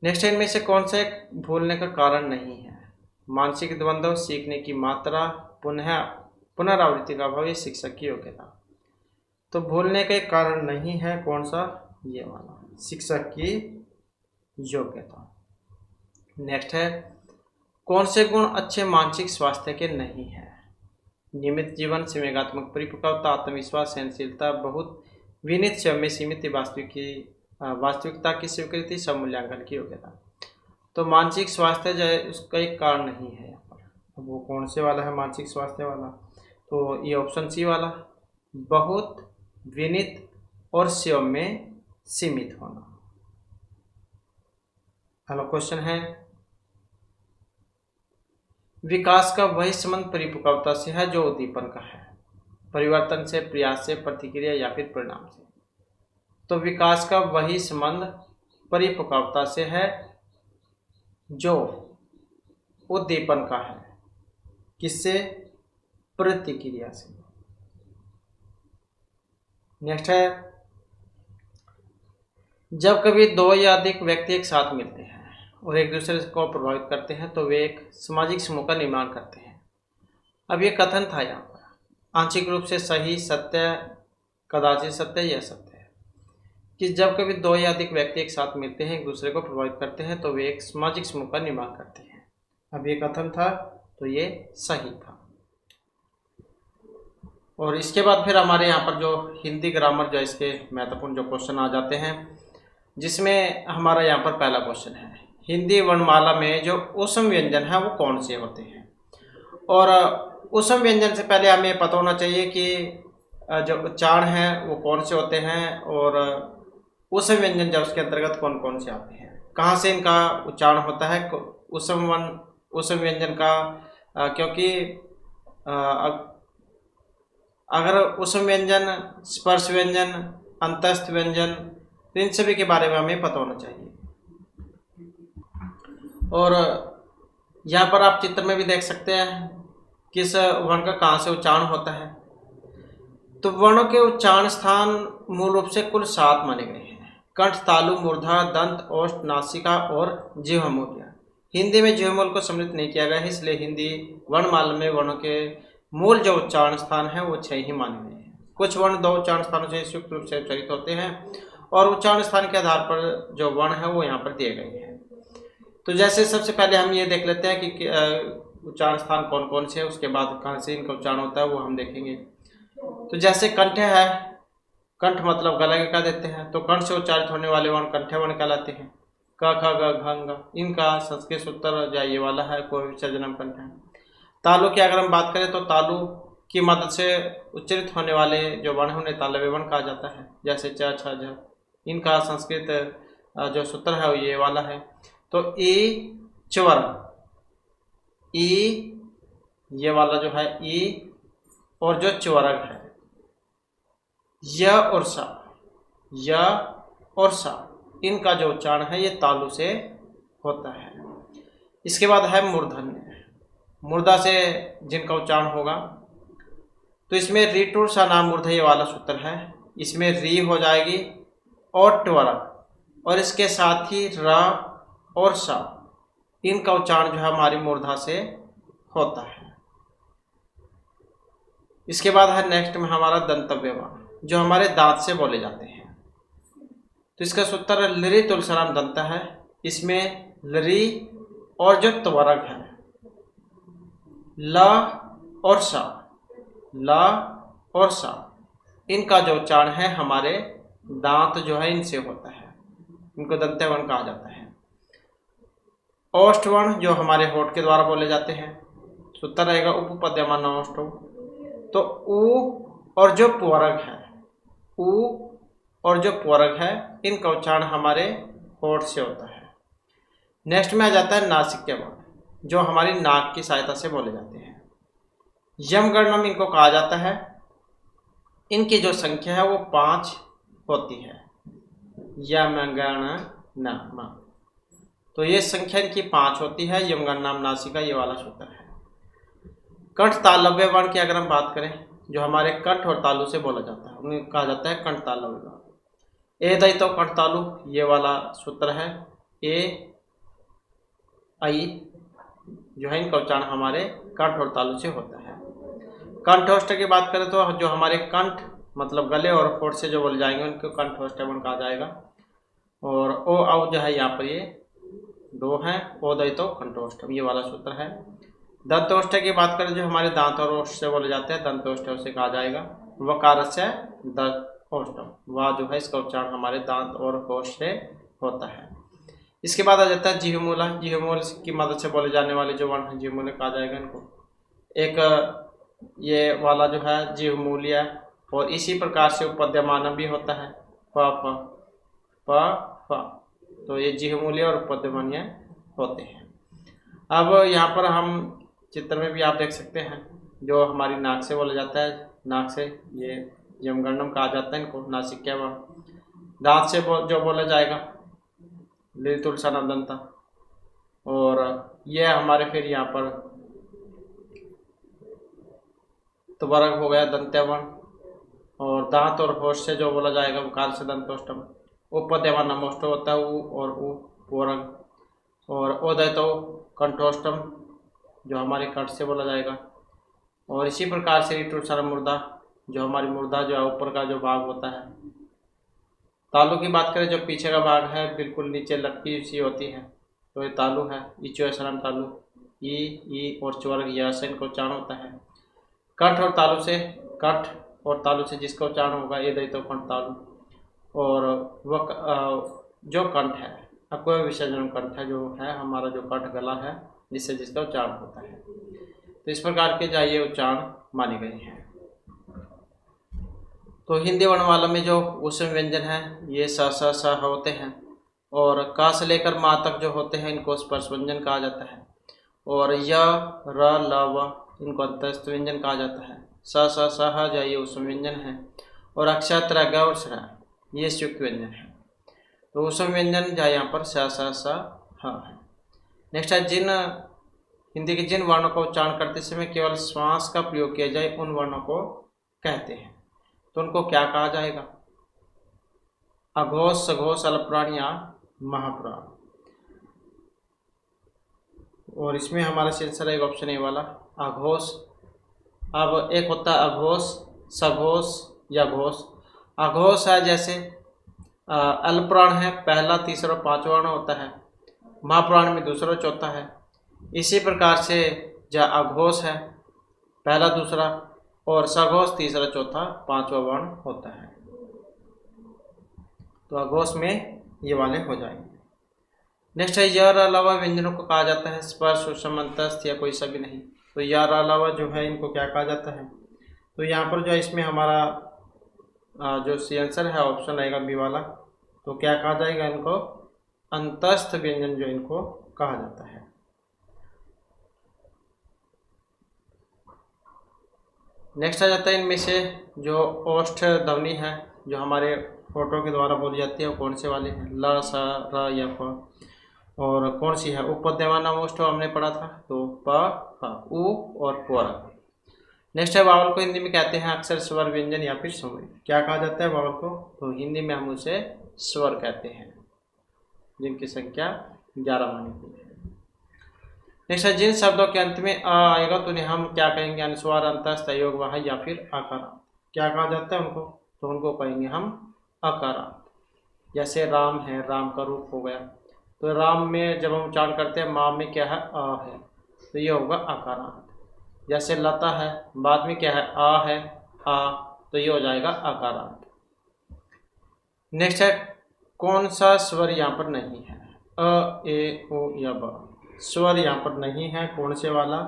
नेक्स्ट, इनमें से कौन सा एक भूलने का कारण नहीं है? मानसिक द्वंद्व, सीखने की मात्रा, पुनरावृत्ति का अभाव, शिक्षक की योग्यता। तो भूलने का एक कारण नहीं है, कौन सा? ये वाला, शिक्षक की योग्यता। नेक्स्ट है, कौन से गुण अच्छे मानसिक स्वास्थ्य के नहीं है? नियमित जीवन, संवेगात्मक परिपक्वता, आत्मविश्वास, सहनशीलता, बहुत विनीत स्वयं में सीमित, वास्तविकता की स्वीकृति, स्वमूल्यांकन की योग्यता। तो मानसिक स्वास्थ्य जो है उसका एक कारण नहीं है यहाँ पर। अब वो कौन से वाला है मानसिक स्वास्थ्य वाला? तो ये ऑप्शन सी वाला, बहुत विनीत और स्वयं में सीमित होना। अगला क्वेश्चन है, विकास का वही संबंध परिपक्वता से है जो उद्दीपन का है, परिवर्तन से, प्रयास से, प्रतिक्रिया या फिर परिणाम से? तो विकास का वही संबंध परिपक्वता से है जो उद्दीपन का है, किससे? प्रतिक्रिया से। नेक्स्ट है, जब कभी दो या अधिक व्यक्ति एक साथ मिलते हैं और एक दूसरे को प्रभावित करते हैं तो वे एक सामाजिक समूह का निर्माण करते हैं। अब ये कथन था यहाँ पर, आंशिक रूप से सही, सत्य, कदाचित सत्य या सत्य है। कि जब कभी दो या अधिक व्यक्ति एक साथ मिलते हैं, एक दूसरे को प्रभावित करते हैं, तो वे एक सामाजिक समूह का निर्माण करते हैं। अब ये कथन था तो ये सही था। और इसके बाद फिर हमारे यहाँ पर जो हिंदी ग्रामर जो इसके महत्वपूर्ण जो क्वेश्चन आ जाते हैं, जिसमें हमारा यहाँ पर पहला क्वेश्चन है, हिंदी वर्णमाला में जो ऊष्म व्यंजन है वो कौन से होते हैं। और ऊष्म व्यंजन से पहले हमें पता होना चाहिए कि जो उच्चारण हैं वो कौन से होते हैं, और ऊष्म व्यंजन जो उसके अंतर्गत कौन कौन से आते हैं, कहाँ से इनका उच्चारण होता है ऊष्म व्यंजन का। क्योंकि अगर ऊष्म व्यंजन, स्पर्श व्यंजन, अंतस्थ व्यंजन, तो इन सभी के बारे में हमें पता होना चाहिए। और यहाँ पर आप चित्र में भी देख सकते हैं किस वर्ण का कहाँ से उच्चारण होता है। तो वर्णों के उच्चारण स्थान मूल रूप से कुल 7 माने गए हैं: कंठ, तालु, मूर्धा, दंत, ओष्ठ, नासिका और जिह्वामूल। हिंदी में जिह्वामूल को सम्मिलित नहीं किया गया है, इसलिए हिंदी वर्णमाला में वर्णों के मूल जो उच्चारण स्थान है वो 6 ही माने गए हैं। कुछ वर्ण 2 उच्चारण स्थानों से संयुक्त रूप से उच्चारित होते हैं, और उच्चारण स्थान के आधार पर जो वर्ण है वो यहाँ पर दिए गए हैं। तो जैसे सबसे पहले हम ये देख लेते हैं कि उच्चारण स्थान कौन कौन से है, उसके बाद कहाँ से इनका उच्चारण होता है वो हम देखेंगे। तो जैसे कंठ है, कंठ मतलब गला के कह देते हैं, तो कंठ से उच्चारित होने वाले वर्ण कंठे वर्ण कहलाते हैं। क, ख, ग, घ, ङ, इनका संस्कृत सूत्र जो ये वाला है, कोई विसर्जनम कंठ है। तालु की अगर हम बात करें तो तालु की मदद से उच्चारित होने वाले जो वर्ण है उन्हें तालव्य वर्ण कहा जाता है, जैसे च, छ, झ। इनका संस्कृत जो सूत्र है वो ये वाला है। तो ई च्वर, ई ये वाला जो है ई, और जो च्वरक है य और सा, य और सा, इनका जो उच्चारण है ये तालु से होता है। इसके बाद है मूर्धन्य, मूर्धा से जिनका उच्चारण होगा, तो इसमें री टूर सा नाम मूर्धा ये वाला सूत्र है, इसमें री हो जाएगी और ट्वरक, और इसके साथ ही र और सा, इनका उच्चारण जो है हमारी मूर्धा से होता है। इसके बाद है नेक्स्ट में हमारा दंतव्य वर्ण, जो हमारे दांत से बोले जाते हैं। तो इसका सूत्र लरी तुलसाराम दंत है, इसमें लरी और जो त्वरक है ल और सा, ल और सा, इनका जो उच्चारण है हमारे दांत जो है इनसे होता है, इनको दंत्य वर्ण कहा जाता है। ओष्ठ वर्ण जो हमारे होठ के द्वारा बोले जाते हैं, सूत्र रहेगा उपपद्यमान ओष्ठ। तो उ और जो पूरक है, उ और जो पूरक है, इनका उच्चारण हमारे होठ से होता है। नेक्स्ट में आ जाता है नासिक्य वर्ण, जो हमारी नाक की सहायता से बोले जाते हैं। यम गणनम इनको कहा जाता है, इनकी जो संख्या है वो 5 होती है। यम गणनम, तो ये संख्या इनकी 5 होती है। यम गणनम नासिका ये वाला सूत्र है। कंठ तालव्य वर्ण की अगर हम बात करें, जो हमारे कंठ और तालु से बोला जाता है, उन्हें कहा जाता है कंठ तालव्य वर्ण। ए दई तो कंठ तालु ये वाला सूत्र है। ए आई जो है इनका उच्चारण हमारे कंठ और तालु से होता है। कंठोष्ठ की बात करें तो जो हमारे कंठ मतलब गले और होठ से जो बोले जाएंगे उनको कंठोष्ठ वर्ण कहा जाएगा। और ओ औ जो है यहाँ पर ये 2 हैं, ओ दई तो कंठोष्ठम ये वाला सूत्र है। दंतोष्ठ की बात करें, जो हमारे दांत और ओष्ठ से बोले जाते हैं, दंतोष्ठ उसे कहा जाएगा। वकार से दंतोष्ठम, वह जो है इसका उच्चारण हमारे दांत और ओष्ठ से होता है। इसके बाद आ जाता है जिह्वमूला, जिह्वमूल की मदद से बोले जाने वाले जो वर्ण है जिह्वमूल कहा जाएगा इनको। एक ये वाला जो है जिह्वमूलीय, और इसी प्रकार से उपपद्यमान भी होता है, प प प, तो ये जिह्वमूलीय और उपपद्यमानीय होते हैं। अब यहाँ पर हम चित्र में भी आप देख सकते हैं, जो हमारी नाक से बोला जाता है, नाक से ये यमगणनम कहा जाता है इनको, नासिक्य वर्ण। दांत से जो बोला जाएगा ललित तुलसानाम दंता, और यह हमारे फिर यहाँ पर त्वरक हो गया दंत्य वर्ण। और दांत और होठ से जो बोला जाएगा वकार से दंतोष्टम। उपपद्यमान नमोष्ट होता है उ और उ पूरक, और ओदय तो कंठोष्टम जो हमारे कंठ से बोला जाएगा। और इसी प्रकार से तुलसाराम मुर्दा, जो हमारी मुर्दा जो है ऊपर का जो भाग होता है, तालु की बात करें, जो पीछे का भाग है बिल्कुल नीचे लटकी सी होती है, तो ये तालु है। इचोसरम तालु, ई और चवर्ग या से इनका उच्चारण होता है। कंठ और तालु से, कंठ और तालु से जिसका उच्चारण होगा ये दैतो कंठ तालु। और वह जो कंठ है, अक्वय विसर्जन कंठ है, जो है हमारा जो कंठ गला है जिससे जिसका उच्चारण होता है। तो इस प्रकार के चाहिए उच्चारण माने गए हैं। तो हिंदी वर्णमाला में जो ऊष्म व्यंजन है ये स स स होते हैं, और का से लेकर मा तक जो होते हैं इनको स्पर्श व्यंजन कहा जाता है। और य र ल व इनको अंतस्थ व्यंजन कहा जाता है। स स स ह जो ये ऊष्म व्यंजन है, और अक्षर त्र ग और श्र ये संयुक्त व्यंजन है। तो ऊष्म व्यंजन जो यहाँ पर स स स ह है। नेक्स्ट है, जिन हिंदी के जिन वर्णों का उच्चारण करते समय केवल श्वास का प्रयोग किया जाए उन वर्णों को कहते हैं। तो उनको क्या कहा जाएगा? अघोष, सघोष, अल्पप्राण या महाप्राण। और इसमें हमारा आंसर है ऑप्शन ए वाला, अघोष। अब एक होता है अघोष, सघोष या घोष। अघोष है जैसे अल्पप्राण है, पहला, तीसरा, पांचवा वर्ण होता है। महाप्राण में दूसरा, चौथा है। इसी प्रकार से जो अघोष है पहला, दूसरा, और सघोष तीसरा, चौथा, पांचवा वर्ण होता है। तो अघोष में ये वाले हो जाएंगे। नेक्स्ट है, यर अलावा व्यंजनों को कहा जाता है स्पर्श, ऊष्म, अंतस्थ या कोई सभी नहीं। तो यर अलावा जो है इनको क्या कहा जाता है? तो यहाँ पर जो है इसमें हमारा जो सी आंसर है ऑप्शन आएगा बी वाला। तो क्या कहा जाएगा इनको? अंतस्थ व्यंजन जो इनको कहा जाता है। नेक्स्ट आ जाता है, इनमें से जो ओष्ठ ध्वनि है जो हमारे फोटो के द्वारा बोली जाती है वो कौन से वाले हैं? ल, स, र या प। और कौन सी है? उपपद्यमान ओष्ठ हमने पढ़ा था, तो प, फ, उ और प। नेक्स्ट है, वावल को हिंदी में कहते हैं अक्षर, स्वर, व्यंजन या फिर समूह। क्या कहा जाता है वावल को? तो हिंदी में हम उसे स्वर कहते हैं, जिनकी संख्या 11 मानी गई है। नेक्स्ट है, जिन शब्दों के अंत में अ आएगा तो उन्हें हम क्या कहेंगे? अनुस्वार, अंतस्थ, योग, वाह या फिर आकारांत। क्या कहा जाता है उनको? तो उनको कहेंगे हम आकारांत। जैसे राम है, राम का रूप हो गया, तो राम में जब हम उच्चारण करते हैं माँ में क्या है? अ है, तो ये होगा आकारांत। जैसे लता है, बाद में क्या है? आ है, आ, तो ये हो जाएगा आकारांत। नेक्स्ट है, कौन सा स्वर यहाँ पर नहीं है? अ, ए, ओ या ब। स्वर यहाँ पर नहीं है, कौन से वाला?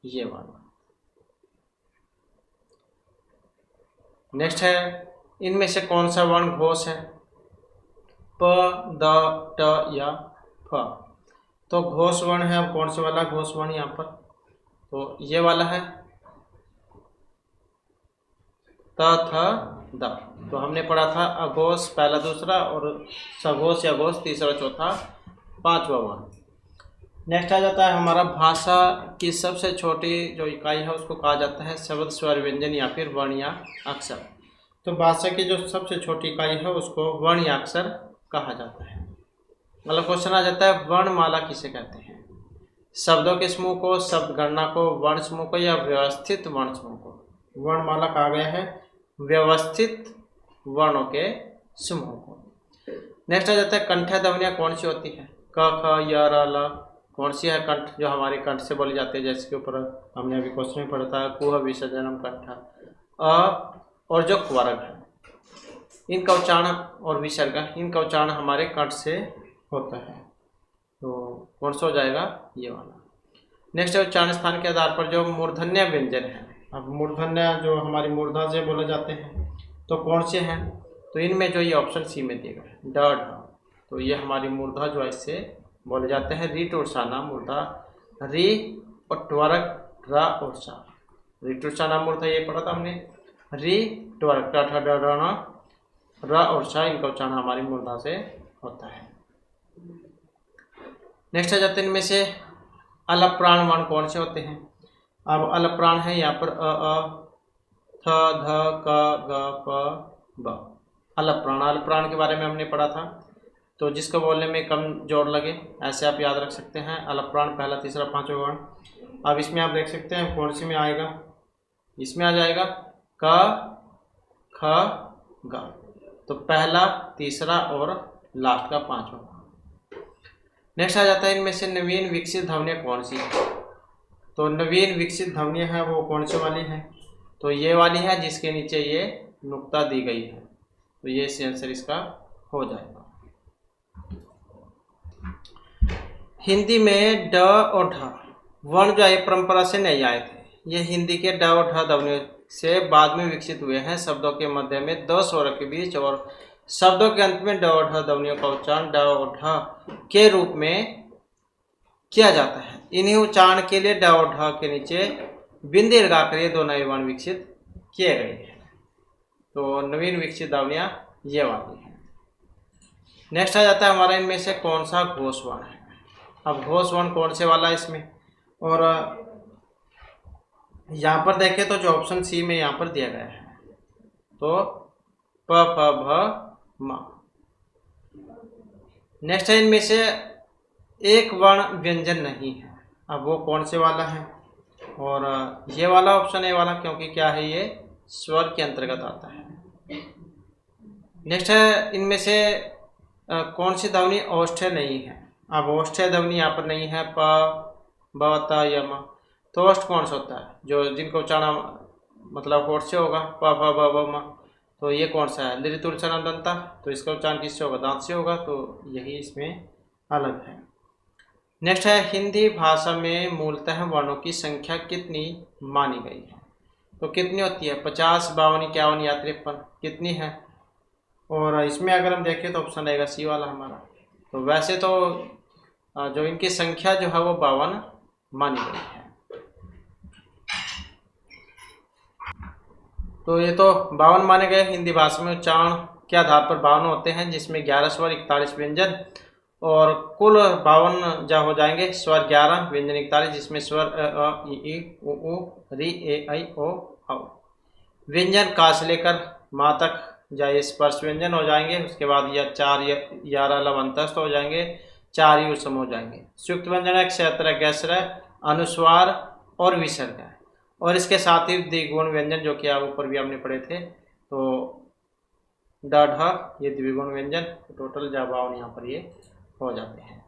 ये वाला। नेक्स्ट है, इनमें से कौन सा वर्ण घोष है? प, द, ट या फ। तो घोष वर्ण है, अब कौन से वाला घोष वर्ण यहाँ पर? तो ये वाला है, त, थ, द। तो हमने पढ़ा था अघोष पहला, दूसरा, और सघोष या घोष तीसरा, चौथा, पांचवा वर्ण। नेक्स्ट आ जाता है हमारा, भाषा की सबसे छोटी जो इकाई है उसको कहा जाता है शब्द, स्वर, व्यंजन या फिर वर्ण या अक्षर। तो भाषा की जो सबसे छोटी इकाई है उसको वर्ण या अक्षर कहा जाता है। मतलब क्वेश्चन आ जाता है, वर्णमाला किसे कहते हैं? शब्दों के समूह को, शब्द गणना को, वर्ण समूह को या व्यवस्थित वर्ण समूह को? वर्णमाला कहा गया है व्यवस्थित वर्णों के समूह को। नेक्स्ट आ जाता है, कंठ ध्वनियाँ कौन सी होती है? क, ख, य, र, ल। कौन सी है कंठ जो हमारे कंठ से बोली जाती है? जैसे के ऊपर हमने अभी क्वेश्चन में पढ़ा था, कुह, विसर्जनम, कंठ। अ और जो क्वरग है इनका उच्चारण, और विसर्ग इनका उच्चारण हमारे कंठ से होता है। तो कौन सा हो जाएगा? ये वाला। नेक्स्ट है, उच्चारण स्थान के आधार पर जो मूर्धन्य व्यंजन है। अब मूर्धन्य जो हमारी मूर्धा से बोले जाते हैं तो कौन से हैं? तो इनमें जो ये ऑप्शन सी में दिया गया है, ड, ढ। तो ये हमारी मूर्धा जो इससे बोले जाते हैं। री, टुरसाना, मूर्धा, री और ट्वरक, र और सा। री, टुरसाना, मूर्धा ये पढ़ा था हमने। री, ट्वरक, ट, ठ, ड, ढ, न, र और सा, इनका उच्चारण हमारी मूर्धा से होता है। नेक्स्ट आ जाते हैं, इनमें से अलप्राण वर्ण कौन से होते हैं? अब अलप्राण है यहाँ पर अ, थ, ध, क, ग, प, ब। अलप्राण, अलप्राण के बारे में हमने पढ़ा था, तो जिसको बोलने में कम जोर लगे ऐसे आप याद रख सकते हैं। अलप्राण पहला, तीसरा, पांचवा वर्ण। अब इसमें आप देख सकते हैं कौन सी में आएगा? इसमें आ जाएगा क, ख, ग। तो पहला, तीसरा और लास्ट का पांचवा। नेक्स्ट आ जाता है इनमें से नवीन विकसित ध्वनियाँ कौन सी है। तो नवीन विकसित ध्वनियाँ हैं वो कौन सी वाली हैं, तो ये वाली है जिसके नीचे ये नुक्ता दी गई है, तो ये आंसर इसका हो जाएगा। हिंदी में ड और ढ वर्ण जो है परंपरा से नहीं आए थे, ये हिंदी के ड और ढ ध्वनियों से बाद में विकसित हुए हैं। शब्दों के मध्य में 2 स्वरों के बीच और शब्दों के अंत में ड और ढ ध्वनियों का उच्चारण ड और ढ के रूप में किया जाता है। इन्हीं उच्चारण के लिए ड और ढ के नीचे बिंदी लगाकर ये 2 नए वर्ण विकसित किए गए हैं। तो नवीन विकसित ध्वनियाँ ये वाली है। नेक्स्ट आ जाता है हमारा इनमें से कौन सा घोष वर्ण है। अब घोष वर्ण कौन से वाला है इसमें, और यहाँ पर देखें तो जो ऑप्शन सी में यहाँ पर दिया गया है, तो प फ भ म। नेक्स्ट है इनमें से एक वर्ण व्यंजन नहीं है। अब वो कौन से वाला है, और ये वाला ऑप्शन ए वाला, क्योंकि क्या है ये स्वर के अंतर्गत आता है। नेक्स्ट है इनमें से कौन सी ध्वनि औष्ठ्य नहीं है। अब औष्ठ्य ध्वनि यहाँ पर नहीं है, प ब त य म। तो औष्ठ कौन सा होता है, जो जिनको उच्चारण मतलब होठ से होगा, प फ ब ब म। तो ये कौन सा है, लिरित उच्चारण दंता, तो इसका उच्चारण किससे होगा, दांत से होगा, तो यही इसमें अलग है। नेक्स्ट है हिंदी भाषा में मूलतः वर्णों की संख्या कितनी मानी गई है। तो कितनी होती है, 50, 52, 51 या 53 कितनी है। और इसमें अगर हम देखें तो ऑप्शन रहेगा सी वाला हमारा। तो वैसे तो जो इनकी संख्या जो है वो 52 मानी गई है। तो ये तो 52 माने गए। हिंदी भाषा में उच्चारण के आधार पर 52 होते हैं, जिसमें 11 स्वर, 41 व्यंजन, और कुल 52 जा हो जाएंगे। स्वर 11, व्यंजन 41, जिसमें स्वर अ, इ, उ, री, ए, ऐ, ओ, औ। व्यंजन का से लेकर माँ तक जाए स्पर्श व्यंजन हो जाएंगे। उसके बाद यह 4 11 लवंतस्थ हो जाएंगे, 4 ही उसम हो जाएंगे। संयुक्त व्यंजन है क्षेत्र, गैसर, अनुस्वार और विसर्ग है। और इसके साथ ही द्विगुण व्यंजन, जो कि आप ऊपर भी आपने पढ़े थे, तो ड ढ ये द्विगुण व्यंजन, टोटल जवाब यहाँ पर ये हो जाते हैं।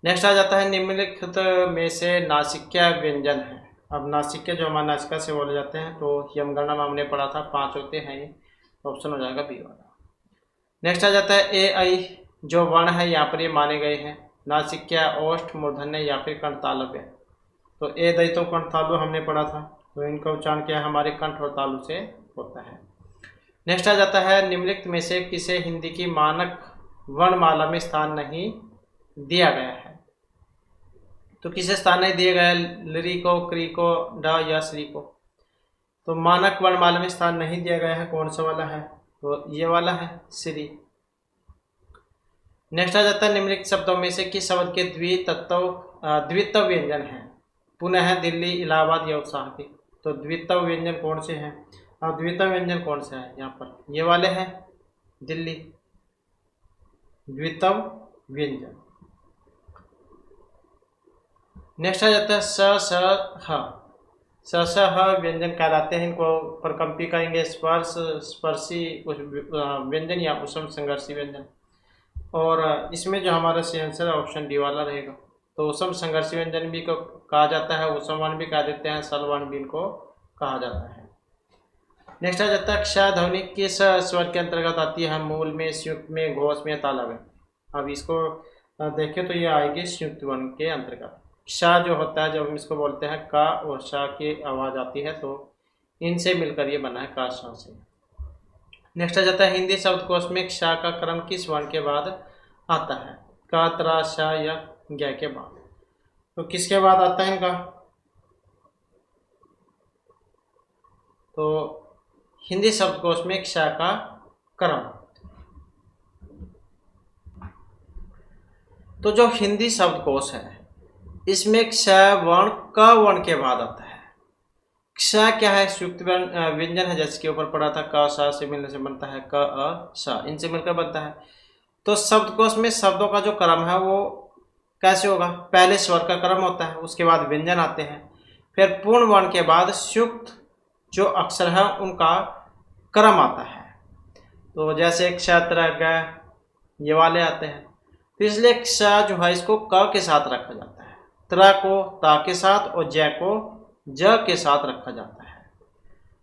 नेक्स्ट आ जाता है निम्नलिखित में से नासिक्य व्यंजन है। अब नासिक्य जो हमारे नासिका से बोले जाते हैं, तो यमगणना में हमने पढ़ा था 5 होते हैं, ये ऑप्शन हो जाएगा बी वाला। नेक्स्ट आ जाता है ए ऐ जो वर्ण है यहाँ पर ये माने गए हैं, नासिक्य, ओष्ठ, मूर्धन्य या फिर कंठतालव्य। तो ए दै तो कंठतालु हमने पढ़ा था, तो इनका उच्चारण क्या है हमारे कंठ और तालु से होता है। नेक्स्ट आ जाता है निम्नलिखित में से किसे हिंदी की मानक वर्णमाला में स्थान नहीं दिया गया है। तो किसे स्थान नहीं दिया गया, लरी को, क्री को, ड या श्री को। तो मानक वर्णमाला में स्थान नहीं दिया गया है, कौन सा वाला है, तो ये वाला है श्री। नेक्स्ट आ जाता है निम्नलिखित शब्दों में से किस शब्द के द्वित्व व्यंजन है। पुनः है दिल्ली, इलाहाबाद या उत्साह। तो द्वित्व व्यंजन कौन से हैं, और द्वित्व व्यंजन कौन सा है, यहाँ पर ये वाले हैं दिल्ली, द्वित्व व्यंजन। नेक्स्ट आ जाता है स स ह। स स ह व्यंजन कहलाते हैं, इनको परकंपी कहेंगे, स्पर्श, स्पर्शी व्यंजन या उसम संघर्षी व्यंजन। और इसमें जो हमारा सही आंसर है ऑप्शन डी वाला रहेगा। तो उसम संघर्षी व्यंजन भी को कहा जाता है, उसम वर्ण भी कह देते हैं, सल वर्ण भी इनको कहा जाता है। नेक्स्ट आ जाता है क्ष ध्वनि किस स्वर के अंतर्गत आती है, मूल में, संयुक्त में, घोष में, तालव्य में। अब इसको देखें तो ये आएगी संयुक्त वर्ण के अंतर्गत। क्ष जो होता है, जब हम इसको बोलते हैं का और श की आवाज़ आती है, तो इनसे मिलकर ये बना है का श से। नेक्स्ट आ जाता है हिंदी शब्दकोश में क्ष का क्रम किस वर्ण के बाद आता है, का, त्र, श या ज्ञ के बाद। तो किसके बाद आता है इनका, तो हिंदी शब्दकोश में क्ष का क्रम। तो जो हिंदी शब्दकोश है इसमें क्ष वर्ण क वर्ण के बाद आता है। क्ष क्या है, संयुक्त व्यंजन है, जैसे कि ऊपर पढ़ा था, क स से मिलने से बनता है क अ स, इनसे मिलकर बनता है। तो शब्दकोश में शब्दों का जो क्रम है वो कैसे होगा, पहले स्वर का क्रम होता है, उसके बाद व्यंजन आते हैं, फिर पूर्ण वर्ण के बाद संयुक्त जो अक्षर है उनका क्रम आता है। तो जैसे क्ष त्र ग ये वाले आते हैं, तो इसलिए क्ष जो है इसको क के साथ रखा जाता है, त्र को ता के साथ और ज को ज के साथ रखा जाता है।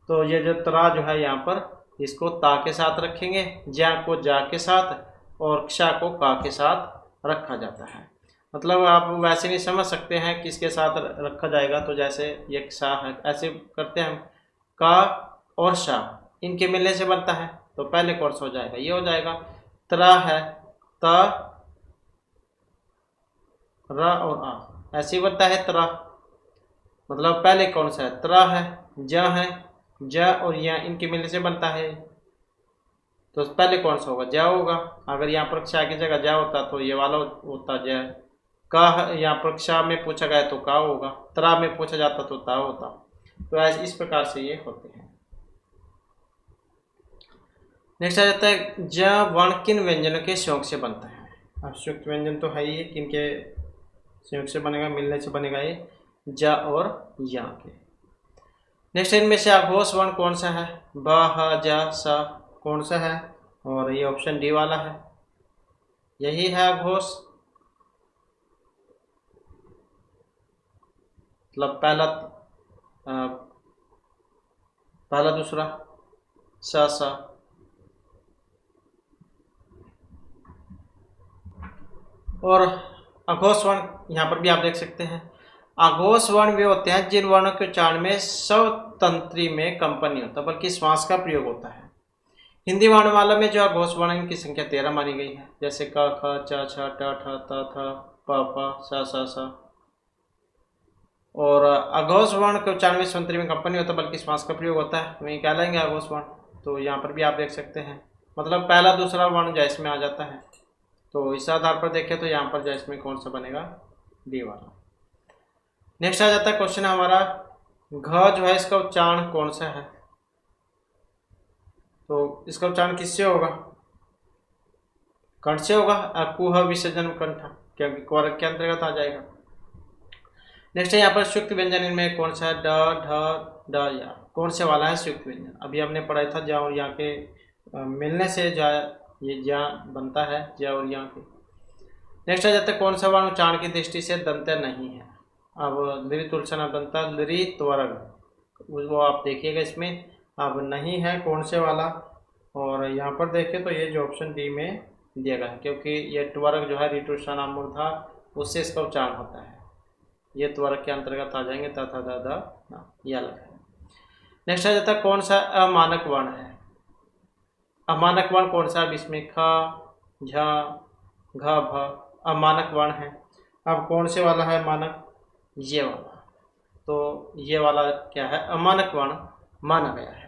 तो ये जो त्र जो है यहाँ पर इसको ता के साथ रखेंगे, ज को ज के साथ और क्ष को का के साथ रखा जाता है। मतलब आप वैसे नहीं समझ सकते हैं किसके साथ रखा जाएगा। तो जैसे ये क्ष है, ऐसे करते हैं हम, का और शा इनके मिलने से बनता है, तो पहले कौन सा हो जाएगा, ये हो जाएगा। त्र है, त र और आ ऐसे ही बनता है त्र, मतलब पहले कौन सा है, त्र है, ज है, ज और य इनके मिलने से बनता है, तो पहले कौन सा होगा, ज होगा। अगर यहाँ पर क्ष की जगह ज होता तो ये वाला होता ज। का यहाँ पर क्ष में पूछा गया तो का होगा, त्र में पूछा जाता तो ता होता। तो ऐसे इस प्रकार से ये होते हैं। नेक्स्ट आ जाता है ज वर्ण किन व्यंजनों के संयोग से बनता है। अब संयुक्त व्यंजन तो है ही, किन के संयोग से बनेगा, मिलने से बनेगा, ये ज और या के। नेक्स्ट इनमें से अघोष वर्ण कौन सा है, ब ह ज स कौन सा है, और ये ऑप्शन डी वाला है, यही है अघोष। मतलब पहला दूसरा स स। और अघोष वर्ण यहाँ पर भी आप देख सकते हैं, अघोष वर्ण वे होते हैं जिन वर्णों के उच्चारण में स्वतंत्री में कंपन नहीं होता बल्कि श्वास का प्रयोग होता है। हिंदी वर्णमाला में जो अघोष वर्ण इनकी संख्या 13 मानी गई है, जैसे क ख च छ ट ठ त थ प फ स स। और अघोष वर्ण के उच्चारण में स्वतंत्री में कंपन नहीं होता बल्कि श्वास का प्रयोग होता है, वही कहलाएंगे अघोष वर्ण। तो यहाँ पर भी आप देख सकते हैं, मतलब पहला दूसरा वर्ण जो इसमें आ जाता है। तो इस आधार पर देखें तो यहाँ पर जो इसमें कौन सा बनेगा, डी वाला। नेक्स्ट आ जाता है क्वेश्चन हमारा, घ जो है इसका उच्चारण कौन सा है, तो इसका उच्चारण किससे होगा, कंठ से होगा, अकुह विसर्जन कंठ, क्योंकि क्वरक के अंतर्गत आ जाएगा। नेक्स्ट है यहाँ पर संयुक्त व्यंजन, इनमें कौन सा है, ड ढ ड या कौन से वाला है संयुक्त व्यंजन। अभी हमने पढ़ा था ज और यहाँ के मिलने से जा ये जा बनता है, ज और यहाँ के। नेक्स्ट आ जाता है कौन सा वर्ण उच्चारण की दृष्टि से दंत नहीं है। अब लृ तुलसन दंता लृ त्वरग वो आप देखिएगा इसमें अब नहीं है कौन से वाला। और यहाँ पर देखें तो ये जो ऑप्शन डी में दिया गया है, क्योंकि ये त्वरग जो है ऋतुषा मूर्धा उससे इसका उच्चारण होता है, ये त्वरक के अंतर्गत आ जाएंगे, तथा द ये अलग है। नेक्स्ट आ जाता है कौन सा अमानक वर्ण है। अमानक वर्ण कौन सा है, इसमें ख झ घ भ अमानक वर्ण है। अब कौन से वाला है मानक, ये वाला। तो ये वाला क्या है, अमानक वर्ण माना गया है।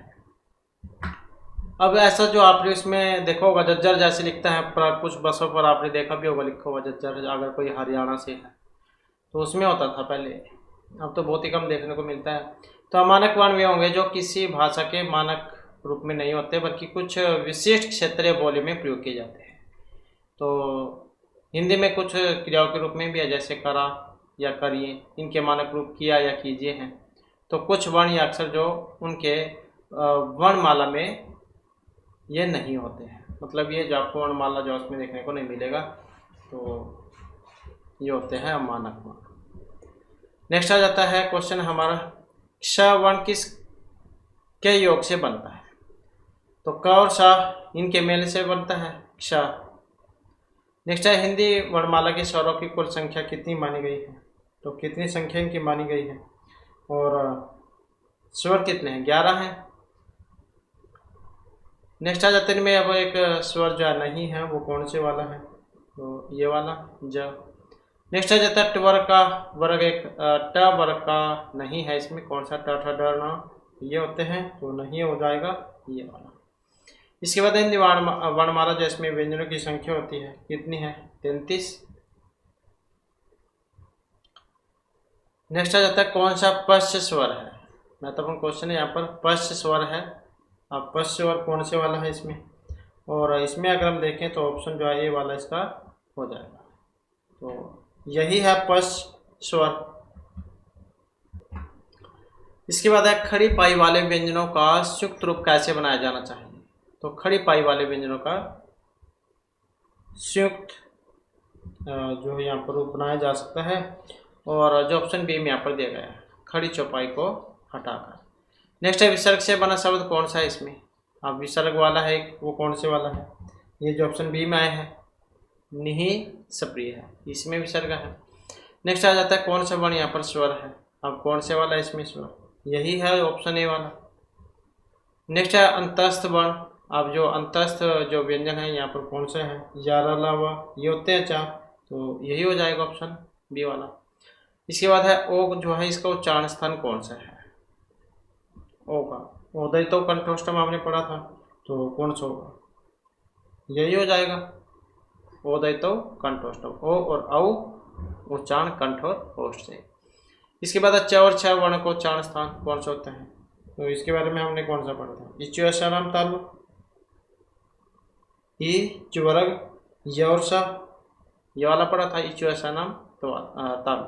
अब ऐसा जो आपने इसमें देखा होगा जज्जर जैसे लिखता है, पर कुछ बसों पर आपने देखा भी होगा लिखा हुआ जज्जर, अगर कोई हरियाणा से है तो उसमें होता था पहले, अब तो बहुत ही कम देखने को मिलता है। तो अमानक वर्ण वे होंगे जो किसी भाषा के मानक रूप में नहीं होते बल्कि कुछ विशिष्ट क्षेत्रीय बोली में प्रयोग किए जाते हैं। तो हिंदी में कुछ क्रियाओं के रूप में भी है, जैसे करा या करिए, इनके मानक रूप किया या कीजिए हैं। तो कुछ वर्ण या अक्षर जो उनके वर्णमाला में ये नहीं होते हैं, मतलब ये जो आपको वर्णमाला जो उसमें देखने को नहीं मिलेगा, तो ये होते हैं अमानक वर्ण। नेक्स्ट आ जाता है क्वेश्चन हमारा, क्ष वर्ण किस के योग से बनता है। तो क और श इनके मेल से बनता है क्ष। नेक्स्ट है हिंदी वर्णमाला के स्वरों की कुल संख्या कितनी मानी गई है, तो कितनी संख्या इनकी मानी गई है, और स्वर कितने हैं, 11 हैं। नेक्स्ट आ जाते हैं इनमें अब एक स्वर जो नहीं है वो कौन से वाला है, तो ये वाला ज। नेक्स्ट आ जाता है ट्वर्ग का वर्ग, एक ट वर्ग का नहीं है इसमें, कौन सा, ट ठ ड न ये होते हैं, तो नहीं हो जाएगा ये वाला। इसके बाद हिंदी वर्णमाला जो इसमें व्यंजनों की संख्या होती है कितनी है, 33। नेक्स्ट आ जाता है कौन सा पश्च स्वर है, महत्वपूर्ण क्वेश्चन है यहाँ पर, पश्च स्वर है। अब पश्च स्वर कौन से वाला है इसमें, और इसमें अगर हम देखें तो ऑप्शन जो है ये वाला इसका हो जाएगा, तो यही है पश्च स्वर। इसके बाद है खड़ी पाई वाले व्यंजनों का संयुक्त रूप कैसे बनाया जाना चाहिए। तो खड़ी पाई वाले व्यंजनों का संयुक्त जो यहाँ पर रूप बनाया जा सकता है। और जो ऑप्शन बी में यहाँ पर दिया गया है, खड़ी चौपाई को हटाकर। नेक्स्ट है विसर्ग से बना शब्द कौन सा है इसमें। अब विसर्ग वाला है वो कौन से वाला है, ये जो ऑप्शन बी में आया है निहि सप्रिय है, इसमें विसर्ग है। नेक्स्ट आ जाता है कौन सा वर्ण यहाँ पर स्वर है। अब कौन से वाला है इसमें स्वर, यही है ऑप्शन ए वाला। नेक्स्ट है अंतस्थ वर्ण। अब जो अंतस्थ जो व्यंजन है यहाँ पर कौन सा है, यारा लावा ये होते हैं चार, तो यही हो जाएगा ऑप्शन बी वाला। इसके बाद है ओ जो है, इसका उच्चारण स्थान कौन सा है, ओ का उदय तो कंठोष्टम आपने पढ़ा था, तो कौन सा होगा, यही हो जाएगा उदय तो कंठोष्टम। ओ और औ उच्चारण कंठ और ओष्ठ से। इसके बाद च और छ वर्ण को उच्चारण स्थान कौन सा होता है, तो इसके बारे में हमने कौन सा पढ़ा था, इच्युअसाराम तालु, ई च्वर्ग य और सा, ये वाला पढ़ा था इच्युअसाराम तालु।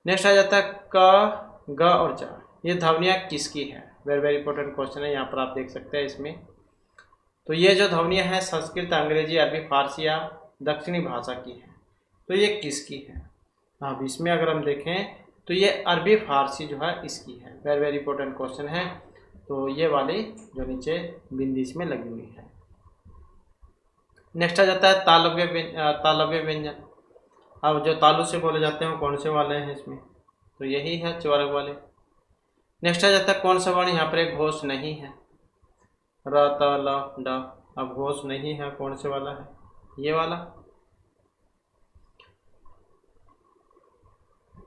नेक्स्ट आ जाता है क ग और च, ये ध्वनियाँ किसकी है, वेरी वेरी इंपॉर्टेंट क्वेश्चन है, यहाँ पर आप देख सकते हैं इसमें। तो ये जो ध्वनियाँ हैं संस्कृत, अंग्रेजी, अरबी, फारसी या दक्षिणी भाषा की है, तो ये किसकी है। अब इसमें अगर हम देखें तो ये अरबी फारसी जो है इसकी है, वेरी वेरी इंपॉर्टेंट क्वेश्चन है। तो ये वाली जो नीचे बिंदी इसमें लगी हुई है। नेक्स्ट आ जाता है तालव्य व्यंजन। अब जो तालु से बोले जाते हैं वो कौन से वाले हैं इसमें, तो यही है च्वर्ग वाले। नेक्स्ट आ जाता है कौन सा वर्ण यहाँ पर एक घोष नहीं है, र त ल ड, अब घोष नहीं है कौन से वाला है, ये वाला।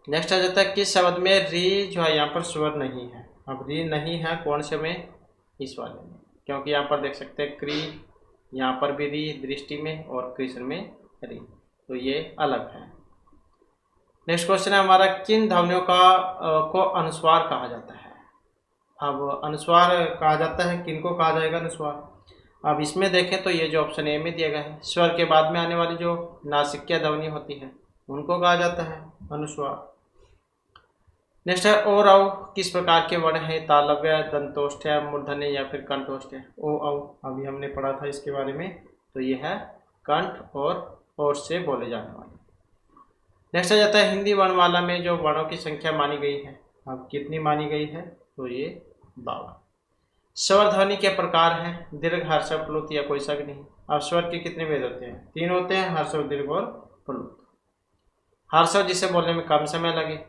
नेक्स्ट आ जाता है किस शब्द में री जो है यहाँ पर स्वर नहीं है। अब री नहीं है कौन से में, इस वाले में, क्योंकि यहाँ पर देख सकते हैं क्री, यहाँ पर भी री दृष्टि में और कृष्ण में री, तो ये अलग है। नेक्स्ट क्वेश्चन है हमारा, किन ध्वनियों को अनुस्वार कहा जाता है। अब अनुस्वार कहा जाता है, किनको कहा जाएगा अनुस्वार। अब इसमें देखें तो ये जो ऑप्शन ए में दिया गया है, स्वर के बाद में आने वाली जो नासिक्य ध्वनि होती है उनको कहा जाता है अनुस्वार। नेक्स्ट है ओ औ किस प्रकार के वर्ण है, तालव्य, दंतोष्ठ है, मूर्धन्य या फिर कंठोष्ठ है। ओ औ अभी हमने पढ़ा था इसके बारे में, तो ये है कंठ और ओष्ठ से बोले जाने वाले। नेक्स्ट आ जाता है हिंदी वर्णमाला में जो वर्णों की संख्या मानी गई है, अब कितनी मानी गई है, तो ये 52। स्वर ध्वनि के प्रकार हैं, दीर्घ, हर्षव, प्लुत या कोई शक नहीं। अब स्वर के कितने भेद होते हैं, 3 होते हैं, हर्षव, दीर्घ और प्लुत। हर्षव जिसे बोलने में कम समय लगे,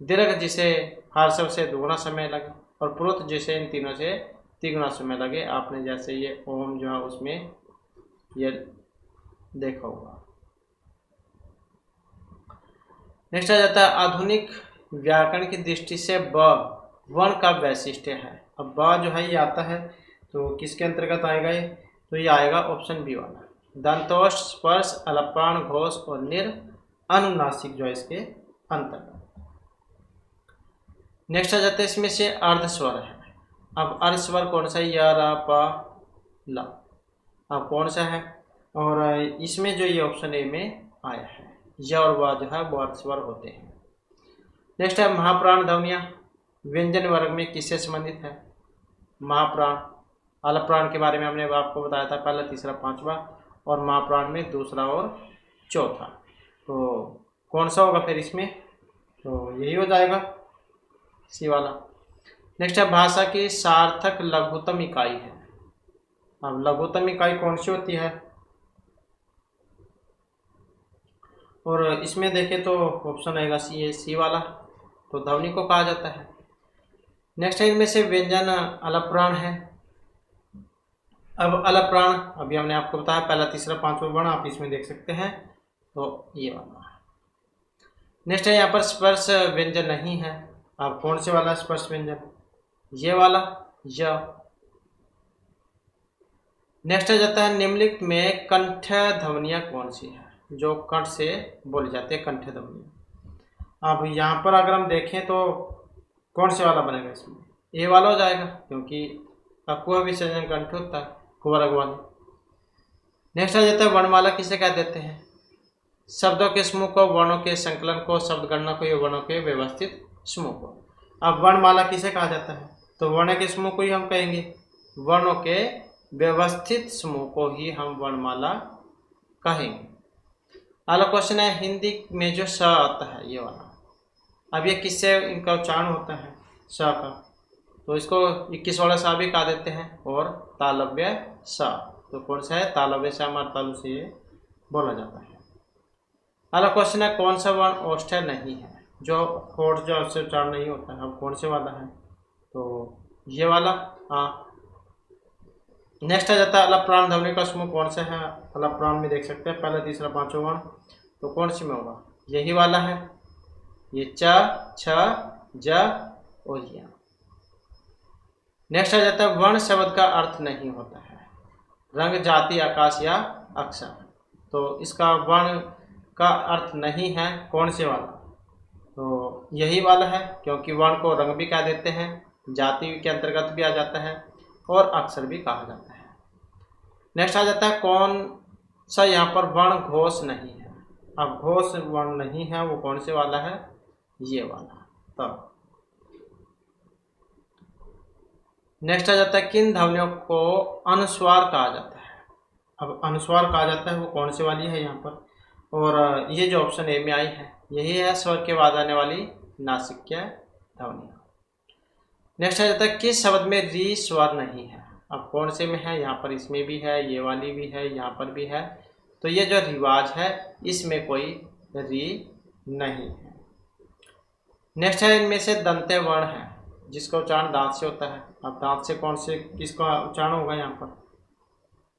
दीर्घ जिसे हर्षव से दुगुना समय लगे, और प्लुत जिसे इन तीनों से तिगुना समय लगे। आपने जैसे ये ओम जो है उसमें ये देखा होगा। नेक्स्ट आ जाता है आधुनिक व्याकरण की दृष्टि से ब वर्ण का वैशिष्ट्य है। अब ब जो है ये आता है तो किसके अंतर्गत आएगा ये, तो ये आएगा ऑप्शन बी वाला, दंतोष्ठ, स्पर्श, अलप्राण, घोष और निर अनुनासिक जो है इसके अंतर्गत। नेक्स्ट आ जाता है इसमें से अर्धस्वर है। अब अर्धस्वर कौन सा है, या, रा, पा, ला, अब कौन सा है, और इसमें जो ये ऑप्शन ए में आया है, या और वा जो है वो अर्धस्वर होते हैं। नेक्स्ट है महाप्राण ध्वनियाँ व्यंजन वर्ग में किससे संबंधित है। महाप्राण, अलप्राण के बारे में हमने आपको बताया था, पहला, तीसरा, पांचवा, और महाप्राण में दूसरा और चौथा। तो कौन सा होगा फिर इसमें, तो यही हो जाएगा सी वाला। नेक्स्ट है भाषा की सार्थक लघुत्तम इकाई है। अब लघुत्तम इकाई कौन सी होती है, और इसमें देखें तो ऑप्शन आएगा सी वाला, तो ध्वनि को कहा जाता है। नेक्स्ट है इनमें से व्यंजन अलप्राण है। अब अलप्राण अभी हमने आपको बताया, पहला, तीसरा, पांचवा वर्ण आप इसमें देख सकते हैं, तो ये वाला। नेक्स्ट है यहाँ पर स्पर्श व्यंजन नहीं है। अब कौन से वाला स्पर्श व्यंजन, ये वाला, या। नेक्स्ट आ जाता है निम्नलिखित में कंठ ध्वनियाँ कौन सी है, जो कंठ से बोली जाती है, कंठ ध्वनियाँ। अब यहाँ पर अगर हम देखें तो कौन से वाला बनेगा इसमें, ए वाला हो जाएगा, क्योंकि अकुह विसर्जन कंठ होता है, कुवर्ग वाले। नेक्स्ट आ जाता है वर्णमाला किसे कह देते हैं, शब्दों के समूह को, वर्णों के संकलन को, शब्द गणना को, या वर्णों के व्यवस्थित समूह को। अब वर्णमाला किसे कहा जाता है, तो वर्ण के समूह को ही हम कहेंगे वर्णों के व्यवस्थित समूह को ही हम वर्णमाला कहेंगे। अगला क्वेश्चन है हिंदी में जो स आता है ये वाला, अब ये किससे इनका उच्चारण होता है स का, तो इसको 21 वाला सा भी कहा देते हैं और तालव्य सा, तो कौन सा है तालव्य सा, हमारे तालु से ये बोला जाता है। अगला क्वेश्चन है कौन सा वर्ण ओष्ठ्य नहीं है, जो होठ जो से उच्चारण नहीं होता है, अब कौन से वाला है, तो ये वाला। हाँ, नेक्स्ट आ जाता है अलप्राण ध्वनि का समूह कौन सा है, अलप्राण में देख सकते हैं पहला तीसरा पांचवा वर्ण, तो कौन सी में होगा, यही वाला है, ये च छ ज और य। नेक्स्ट आ जाता है वर्ण शब्द का अर्थ नहीं होता है, रंग जाति आकाश या अक्षर, तो इसका वर्ण का अर्थ नहीं है कौन से वाला, तो यही वाला है, क्योंकि वर्ण को रंग भी कह देते हैं, जाति के अंतर्गत भी आ जाता है और अक्षर भी कहा जाता है। नेक्स्ट आ जाता है कौन सा यहाँ पर वर्ण घोष नहीं है, अब घोष वर्ण नहीं है वो कौन से वाला है, ये वाला। तो नेक्स्ट आ जाता है किन ध्वनियों को अनुस्वार कहा जाता है, अब अनुस्वार कहा जाता है वो कौन से वाली है यहाँ पर, और ये जो ऑप्शन ए में आई है यही है स्वर के बाद आने वाली नासिक्य ध्वनियाँ। नेक्स्ट आ जाता है किस शब्द में री स्वर नहीं है, अब कौन से में है, यहाँ पर इसमें भी है, ये वाली भी है, यहाँ पर भी है, तो ये जो रिवाज है इसमें कोई री नहीं है। नेक्स्ट है इनमें से दंत्य वर्ण है जिसका उच्चारण दांत से होता है, अब दांत से कौन से किसका उच्चारण होगा यहाँ पर,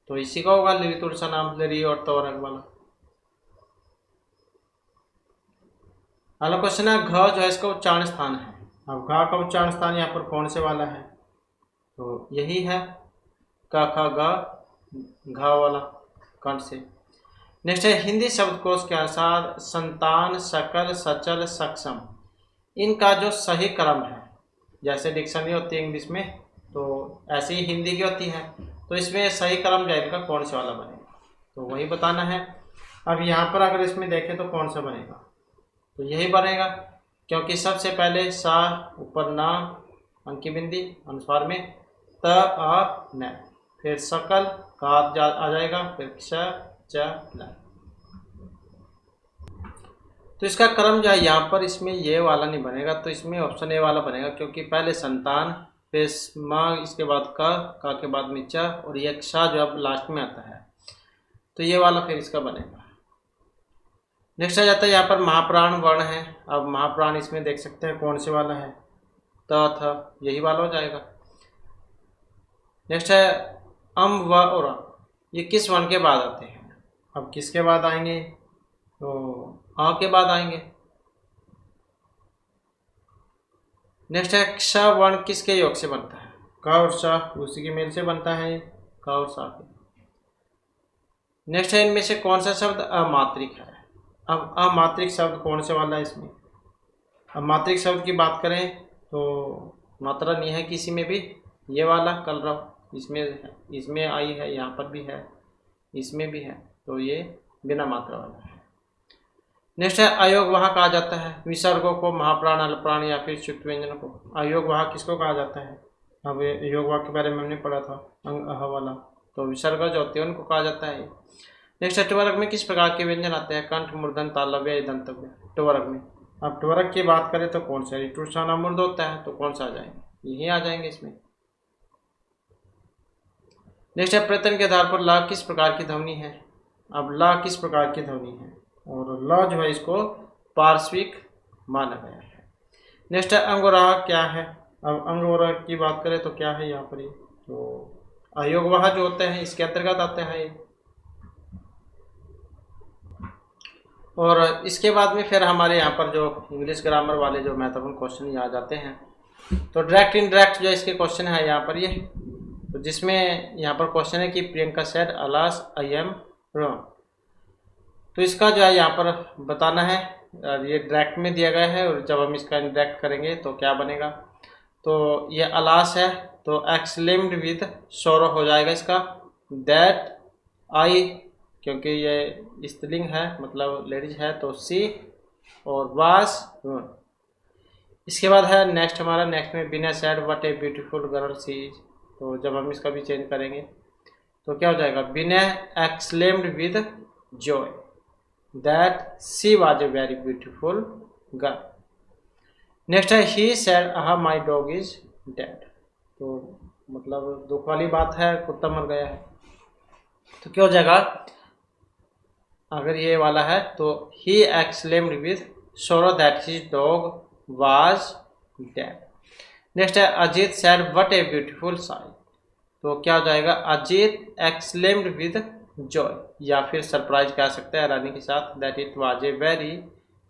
तो इसी का होगा लिरी तुलसा नाम लरी और तवरग वाला। अगला क्वेश्चन है घ जो है इसका उच्चारण स्थान है, अब घ का उच्चारण स्थान यहाँ पर कौन से वाला है, तो यही है क ख ग घ वाला कंठ से। नेक्स्ट है हिंदी शब्दकोश के अनुसार संतान सकल सचल सक्षम इनका जो सही क्रम है, जैसे डिक्शनरी होती है इंग्लिश में तो ऐसे ही हिंदी की होती है, तो इसमें सही क्रम जो है इनका कौन सा वाला बनेगा, तो वही बताना है। अब यहाँ पर अगर इसमें देखें तो कौन सा बनेगा, तो यही बनेगा, क्योंकि सबसे पहले सा ऊपर ना अंकी बिंदी अनुस्वार में, त अ न, फिर सकल का आ जाएगा, फिर च च ल, तो इसका क्रम जो है यहाँ पर इसमें ये वाला नहीं बनेगा, तो इसमें ऑप्शन ए वाला बनेगा, क्योंकि पहले संतान फिर माँ इसके बाद का के बाद में च और ये क्षा जो अब लास्ट में आता है, तो ये वाला फिर इसका बनेगा। नेक्स्ट आ जाता है यहाँ पर महाप्राण वर्ण है, अब महाप्राण इसमें देख सकते हैं कौन से वाला है, त थ यही वाला हो जाएगा। नेक्स्ट है अम व और ये किस वर्ण के बाद आते हैं, अब किसके बाद आएंगे, तो आ के बाद आएंगे। नेक्स्ट है क्ष वर्ण किसके योग से बनता है, क और स उसी के मेल से बनता है, क और सा के। नेक्स्ट है इनमें से कौन सा शब्द अमात्रिक है, अब अमात्रिक शब्द कौन से वाला है इसमें, अमात्रिक शब्द की बात करें तो मात्रा नहीं है किसी में भी, ये वाला कलरव इसमें आई है, यहाँ पर भी है, इसमें भी है, तो ये बिना मात्रा वाला है। नेक्स्ट है अयोगवाह कहा जाता है विसर्गों को, महाप्राण अल्पप्राण या फिर सुक्त व्यंजनों को, अयोगवाह किसको कहा जाता है, अब योगवाह के बारे में हमने पढ़ा था अंग अह वाला, तो विसर्ग जो होते हैं उनको कहा जाता है। नेक्स्ट है टवर्ग में किस प्रकार के व्यंजन आते हैं, कंठ मूर्धन तालव्य दंतव्य टवर्ग में, अब टवर्ग की बात करें तो कौन सा टूसाना मूर्ध होता है, तो कौन सा आ जाएंगे, यही आ जाएंगे इसमें। नेक्स्ट है प्रत्यय के आधार पर ला किस प्रकार की ध्वनि है, अब ला किस प्रकार की ध्वनि है, और ला जो है इसको पार्श्विक माना गया है। नेक्स्ट है अंगोराह क्या है, अब अंगोराह की बात करें तो क्या है यहाँ पर, तो अयोगवाह जो होते हैं इसके अंतर्गत आते हैं। और इसके बाद में फिर हमारे यहाँ पर जो इंग्लिश ग्रामर वाले जो महत्वपूर्ण क्वेश्चन आ जाते हैं, तो डायरेक्ट इनडायरेक्ट जो इसके क्वेश्चन है यहाँ पर ये, तो जिसमें यहाँ पर क्वेश्चन है कि Priyanka said alas I am wrong, तो इसका जो है यहाँ पर बताना है, ये डायरेक्ट में दिया गया है और जब हम इसका इनडायरेक्ट करेंगे तो क्या बनेगा, तो ये अलास है तो एक्सलेम्ड विद सोरो हो जाएगा इसका, दैट आई क्योंकि ये स्त्रीलिंग है मतलब लेडीज है तो सी, और वास। इसके बाद है नेक्स्ट हमारा, नेक्स्ट में बिना said what a beautiful girl she is, तो जब हम इसका भी चेंज करेंगे तो क्या हो जाएगा, Vinay exclaimed with joy that she was a very beautiful girl. Next है ही सेड आहा माई डॉग इज डेड। तो मतलब दुख वाली बात है, कुत्ता मर गया है। तो क्या हो जाएगा, अगर ये वाला है तो he exclaimed with sorrow that his dog was dead। Next है Ajit said what a beautiful sight। तो क्या हो जाएगा, अजीत exclaimed with joy या फिर सरप्राइज कह सकते हैं हैरानी के साथ, that it was a very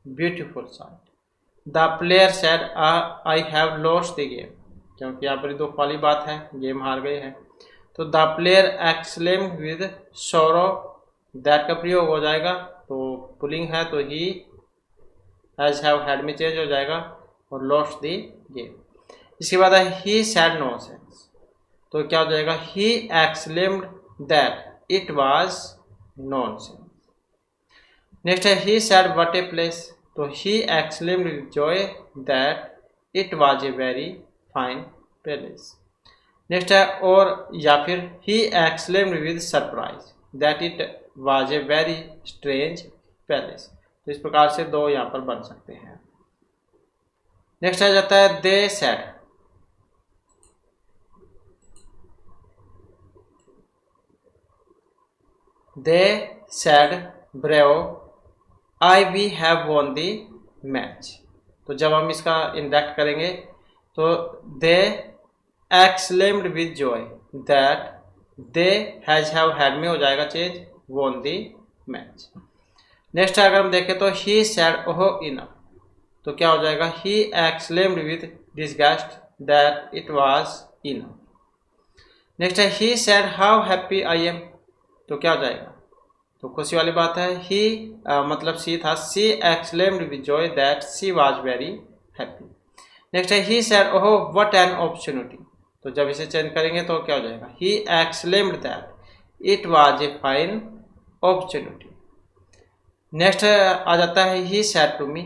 beautiful sight। The player said I have lost the game। क्योंकि यहाँ पर दुख वाली बात है, गेम हार गए हैं। तो the player exclaimed with sorrow that का प्रयोग हो जाएगा, तो पुलिंग है तो ही हैज हैव हैड में चेंज हो जाएगा और लॉस्ट द गेम। इसके बाद है ही सैड नॉनसेंस। तो क्या हो जाएगा, he exclaimed that it was nonsense. Next है he sad what a place. तो he exclaimed with joy that it was a very fine palace. Next है और या फिर ही exclaimed with surprise that it was a very strange palace. तो इस प्रकार से दो यहाँ पर बन सकते हैं। नेक्स्ट आ जाता है they said. They said brave I we have won the match. तो जब हम इसका इंडेक्ट करेंगे तो they exclaimed with joy that they has have had में हो जाएगा change, won the match. Next अगर हम देखें तो ही सैड ओह इनफ। तो क्या हो जाएगा, he exclaimed with disgust that it was enough. Next है he said how happy I am. तो क्या हो जाएगा, तो खुशी वाली बात है, ही मतलब सी था, she exclaimed with joy that she was very happy. Next है he said oh what an opportunity. तो जब इसे चेंज करेंगे तो क्या हो जाएगा, he exclaimed that it was a fine opportunity. Next आ जाता है he said to me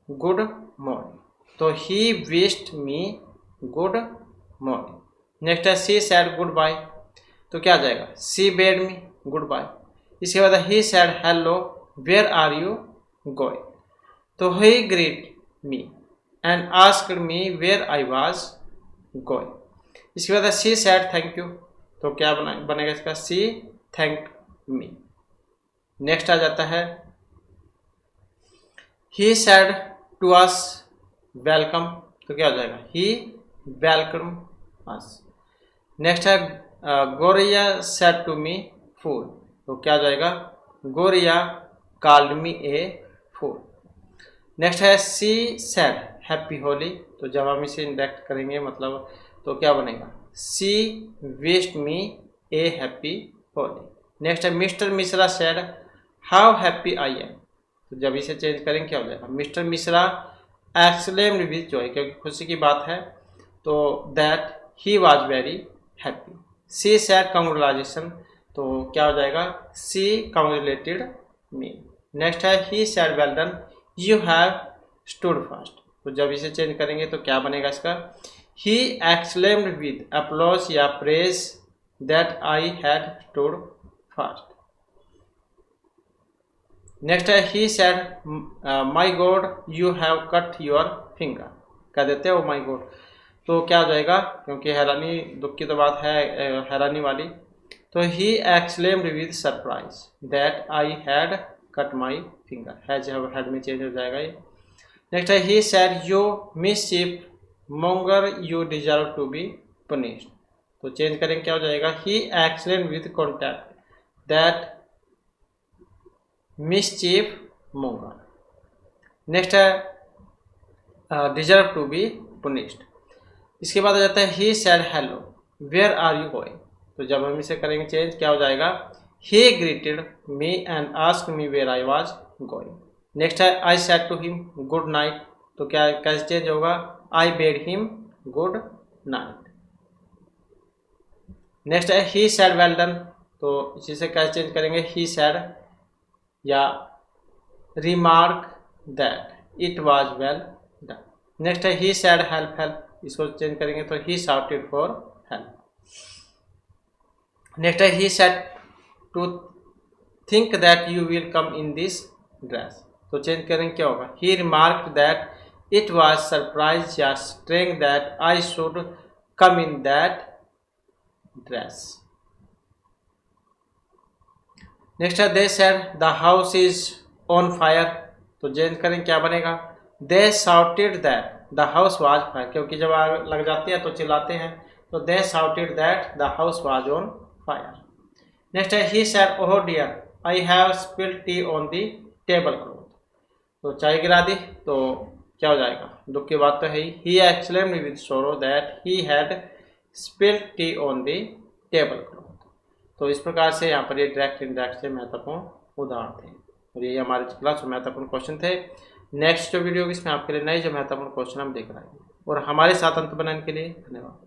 good morning. तो he wished me good morning. Next है सी सैड गुड बाय। तो क्या आ जाएगा, she bade me goodbye. इसके बाद he said hello where are you going. तो he greet me and asked me where I was going. इसके बाद सी सैड थैंक यू। तो क्या बनेगा इसका, सी थैंक्ड मी। नेक्स्ट आ जाता है he said to us welcome. तो क्या हो जाएगा, ही वेलकम अस। नेक्स्ट है गोरिया सैड टू मी फूल। तो क्या हो जाएगा, गोरिया कॉल्ड मी ए फूल। नेक्स्ट है सी सैड हैप्पी होली। तो जब हम इसे इंडेक्ट करेंगे मतलब तो क्या बनेगा, she wished me a happy Holi. Next है mister Mishra said how happy I am. तो जब इसे चेंज करेंगे क्या हो जाएगा, mister Mishra exclaimed with joy, क्योंकि खुशी की बात है, तो that he was very happy. She said congratulation. तो क्या हो जाएगा, सी कांग्रेचुलेटेड मी। नेक्स्ट है he said well done you have stood fast. तो जब इसे चेंज करेंगे तो क्या बनेगा इसका, ही एक्सक्लेम्ड विद अपलॉज या praise that I had stood fast. Next है he said my God you have cut your finger. कह देते हो माई गॉड। तो क्या हो जाएगा, क्योंकि हैरानी दुख की तो बात है हैरानी वाली, तो he exclaimed with surprise that I had cut my finger. Had में चेंज हो जाएगा ये। नेक्स्ट है he said you mischief monger you deserve to be punished. तो चेंज करेंगे क्या हो जाएगा, he exclaimed with contact that mischief monger. Next है डिजर्व टू बी पुनिश्ड। इसके बाद आ जाता है he said hello where are you going. तो जब हम इसे करेंगे चेंज क्या हो जाएगा, he greeted me and asked me where I was going. Next है I said to him good night. तो क्या कैसे चेंज होगा, I bade him good night. Next है ही सैड वेल डन। तो इसी से कैसे चेंज करेंगे, ही सैड या remark that it was well done. Next है ही सैड हेल्प हेल्प। इसको चेंज करेंगे तो he shouted for help. Next है he said to think that you will come in this dress. तो change करेंगे क्या होगा, he remark that it was surprise या strange that I should come in that dress. Next है they said the house is on fire. तो change करेंगे क्या बनेगा, they shouted that the house was fire, क्योंकि जब आग लग जाती है तो चिल्लाते हैं, तो they shouted that the house was on fire. Next है he said oh dear I have spilled tea on the tablecloth. तो चाय गिरा दी, तो क्या हो जाएगा, दुख की बात तो है ही एक्सक्लेम्ड विद सोरो that he had spilled tea on the tablecloth. तो इस प्रकार से यहाँ पर ये डायरेक्ट इनडायरेक्ट से महत्वपूर्ण उदाहरण थे और ये हमारे क्लास में महत्वपूर्ण क्वेश्चन थे। नेक्स्ट जो वीडियो इसमें आपके लिए नए जो महत्वपूर्ण क्वेश्चन हम देख रहे हैं, और हमारे साथ अंत बनाने के लिए धन्यवाद।